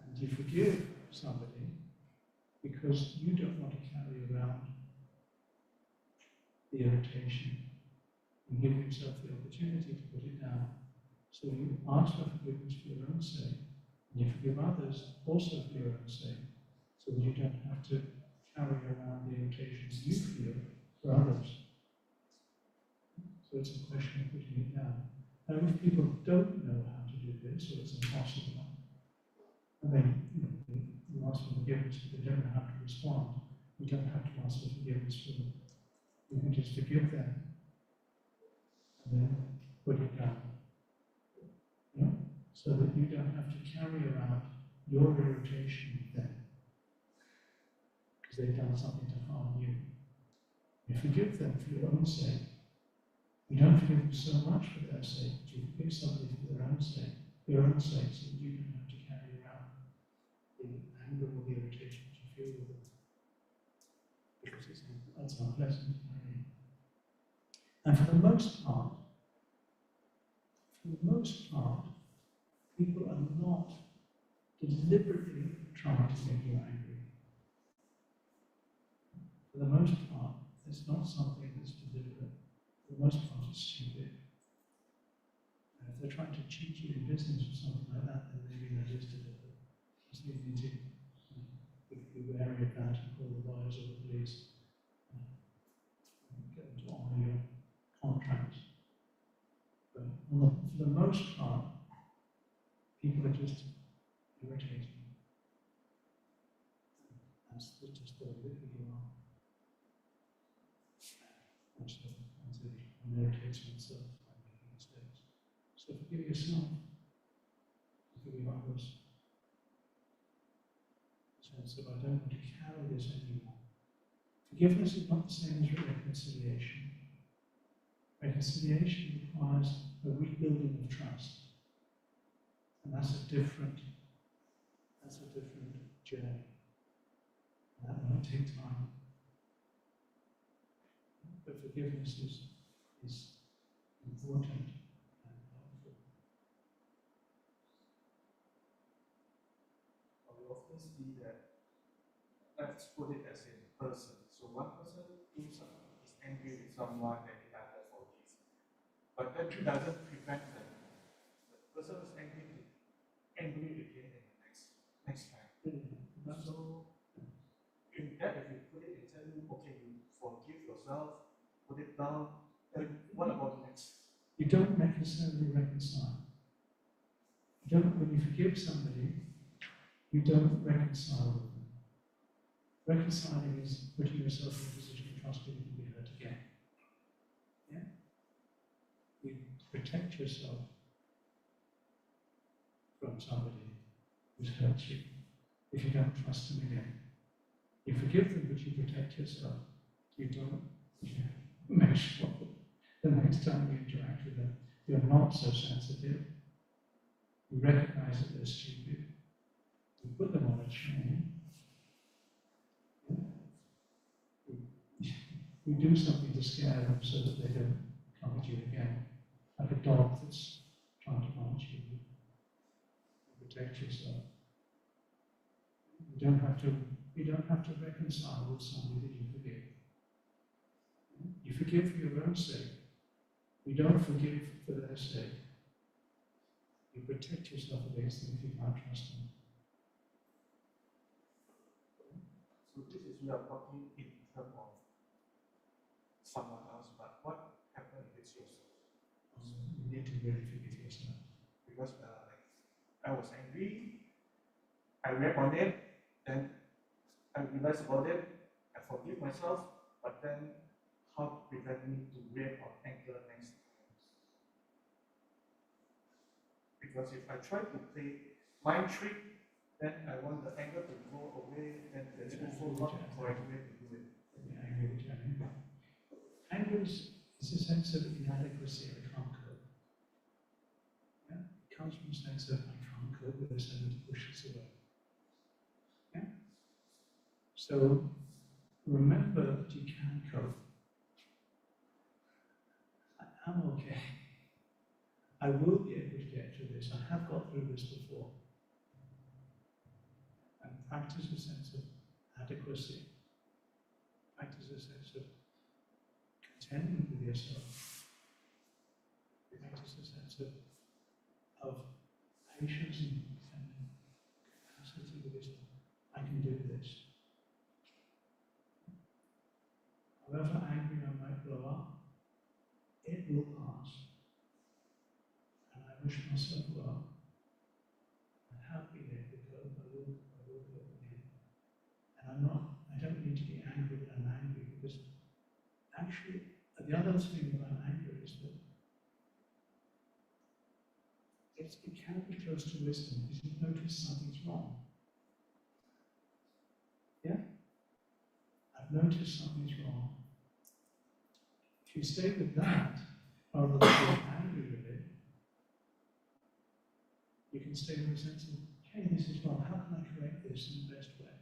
And you forgive somebody because you don't want to carry around the irritation. You give yourself the opportunity to put it down. So you ask for forgiveness for your own sake, and you forgive others also for your own sake, so that you don't have to carry around the irritations you feel for others. So it's a question of putting it down. Now, if people don't know how to do this, or it's impossible, and then you ask for forgiveness, but they don't know how to respond, you don't have to ask for forgiveness for them. You can just forgive them, and then put it down. Yeah? So that you don't have to carry around your irritation with them, because they've done something to harm you. You forgive them for your own sake. You don't forgive them so much for their sake, but you forgive somebody for their own sake, so that you don't have to carry around the anger or the irritation that you feel with them, because that's unpleasant. And for the most part, people are not deliberately trying to make you angry. For the most part, it's not something that's deliberate. For the most part, it's stupid. And if they're trying to cheat you in business or something like that, then maybe that is deliberate. So you need to be wary of that and call the lawyers or the police and get them to honour your contracts. But for the most part, people are just irritating. That's just the way that you are. Also, one irritates oneself by making mistakes. So forgive yourself, forgive others. The sense of I don't want to carry this anymore. Forgiveness is not the same as reconciliation. Reconciliation requires a rebuilding of trust. And that's a different journey. And that might take time. But forgiveness is important and helpful. We often see that let's put it as a person. So one person is angry with someone and he doesn't forgive. But that doesn't prevent the person is angry again in the next time. So in that, if you put it in tell you, okay, you forgive yourself, put it down, then what about next? You don't necessarily reconcile. When you forgive somebody, you don't reconcile with them. Reconciling is putting yourself in a position of trusting you can be hurt again. Yeah? You protect yourself from somebody who's hurt you if you don't trust them again. You forgive them, but you protect yourself. You don't make sure the next time you interact with them, you're not so sensitive. You recognize that they're stupid. You put them on a chain. You do something to scare them so that they don't come at you again, like a dog that's trying to bite you. You protect yourself. You don't have to reconcile with somebody that you forgive. You forgive for your own sake. You don't forgive for their sake. You protect yourself against them if you can't trust them. So this is we are talking in terms of someone else, but what happens if it's yourself? You need to really forgive yourself. Because I was angry, I react on it, then I realize about it, I forgive myself, but then how to prevent me to react or anger next time? Because if I try to play mind trick, then I want the anger to go away, then there's also not the correct way to do it. Yeah, I agree with you. Anger is a sense of inadequacy. I can't cope. Yeah? It comes from a sense of I can't cope with this and it pushes away. Yeah? So remember that you can cope. I'm okay. I will be able to get through this. I have got through this before. And practice a sense of adequacy. Practice a sense of contentment with yourself. Practice a sense of patience and capacity with yourself. I can do this. However angry I might blow up, it will pass. And I wish myself well. I have been able to go, I will go again. And I don't need to be angry that I'm angry, because actually, the other thing about anger is that it can be close to wisdom because you notice something's wrong. Yeah? I've noticed something's wrong. If you stay with that, rather than being angry with it, you can stay with a sense of, hey, this is wrong, how can I correct this in the best way?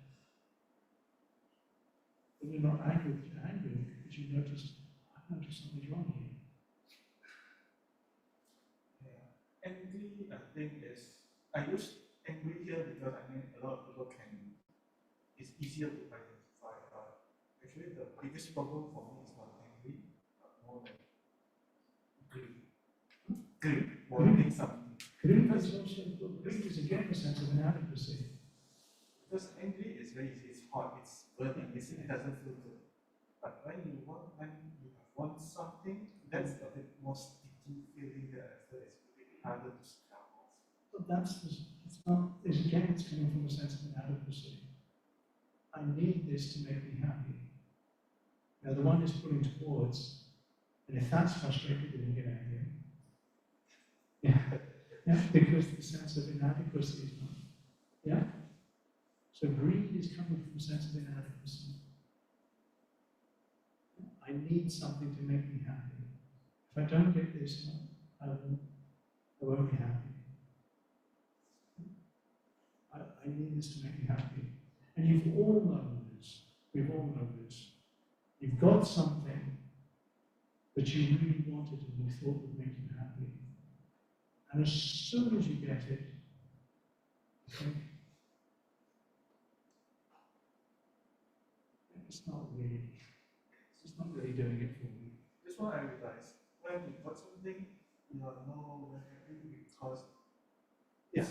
When you're not angry because you're angry, because you noticed, I've noticed something's wrong here. Yeah. Angry, I think is, I use angry here because I mean a lot of people it's easier to identify. Actually, the biggest problem for me is not angry, but more like greed, wanting something. Greed is again a sense of inadequacy. Because angry is very easy, it's hot, it's burning, it doesn't feel good. But when you want something, that's a bit more sticky feeling that I feel it's really harder to scrap off. But it's coming from a sense of inadequacy. I need this to make me happy. Now the one is pulling towards, and if that's frustrated, then you get angry. Yeah, because the sense of inadequacy is not. Yeah? So greed is coming from a sense of inadequacy. I need something to make me happy. If I don't get this, I won't be happy. I need this to make me happy. And you've all known this. We've all known this. You've got something that you really wanted and you thought would make you happy. And as soon as you get it, you think, doing it for you. This one I realize, when you got something, you are no happy because Yeah.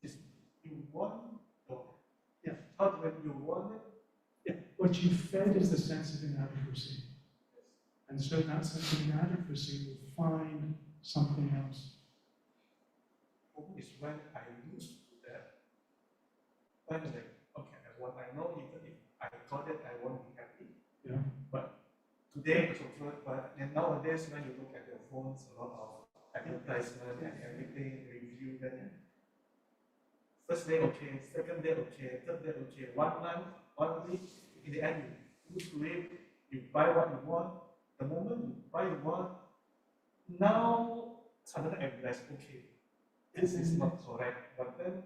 it's you want or Yeah. how when you want it, Yeah. What you fed is the sense of inadequacy. And so that sense of inadequacy will find something else. is when I lose that. When like, okay, I know even if I got it, I won't be happy. Yeah. But today it's okay. But and nowadays, when you look at your phones, a lot of advertisement and everything, review, then first day okay, second day okay, third day okay, 1 month, 1 week, in the end you lose weight, you buy what you want. The moment you buy what you want, now suddenly I realize, okay, this is not correct. But then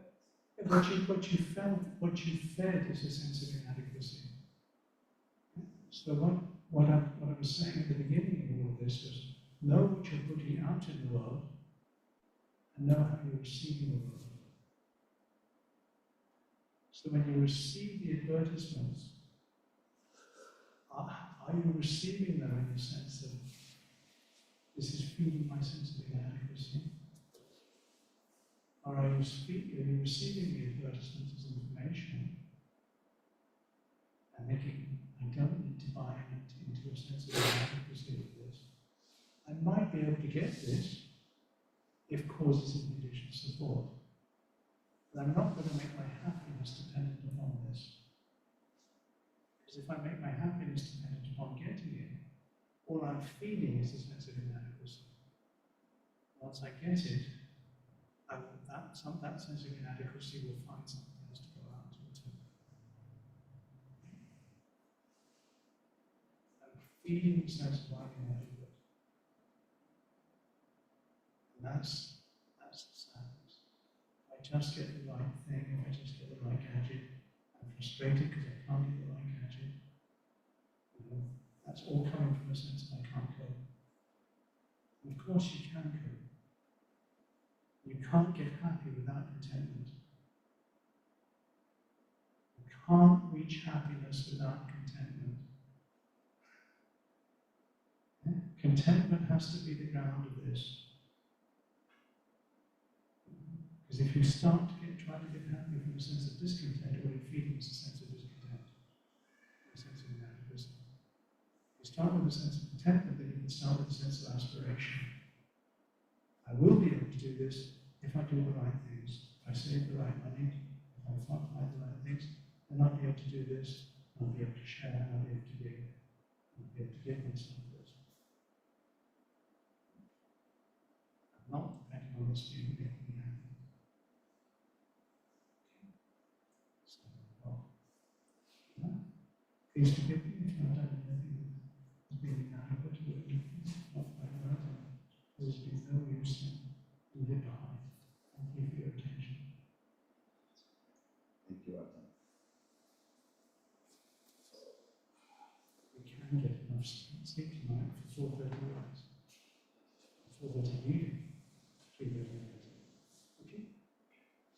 what you fed is a sense of inadequacy. So what I was saying at the beginning of all of this was, know what you're putting out in the world, and know how you're receiving the world. So when you receive the advertisements, are you receiving them in the sense of, this is feeding my sense of inadequacy? Or are you receiving the advertisements as information and thinking, I don't need to buy into a sense of inadequacy of this. I might be able to get this if causes and conditions support. But I'm not going to make my happiness dependent upon this. Because if I make my happiness dependent upon getting it, all I'm feeding is a sense of inadequacy. Once I get it, that sense of inadequacy will find something else to go out into. I'm feeding the sense of I'm inadequate. And that's the sadness. If I just get the right thing, if I just get the right gadget, I'm frustrated because I can't get the right gadget. That's all coming from a sense of I can't cope. And of course you can cope. You can't get happy without contentment. You can't reach happiness without contentment. Yeah? Contentment has to be the ground of this. Because if you start to try to get happy from a sense of discontent, what you're feeling is a sense of discontent, a sense of inadequacy. You start with a sense of contentment, then you can start with a sense of aspiration. I will be able to do this if I do the right things, if I save the right money, if I find the right things, then I'll be able to do this, I'll be able to share, I'll be able to give, I'll be able to give myself this. I'm not depending on this being making me happy. So, well, please forgive me if I've done anything that has been inadequate or not quite right. There's been no use in leaving behind. Thank you for your attention. Thank you, Ajahn. We can get enough sleep tonight for 4:30 hours. 4:30 meeting. 3:30 hours. Okay?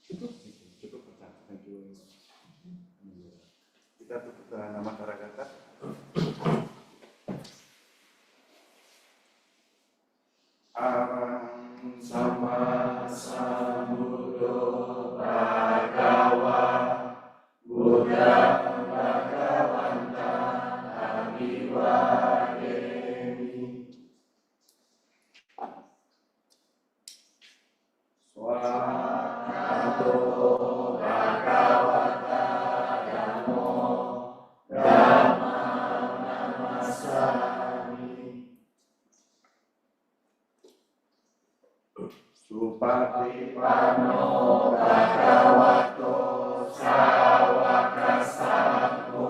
Cukup? Cukup, Ajahn. Thank you very much. Kita tutup dengan nama Karagata. Arang sama sambuddho bhagava Buddha bhagavanta abhivademi Swakato bhagavata dhammo dhammam namasami Supatipanno bhagavato sawaka sangho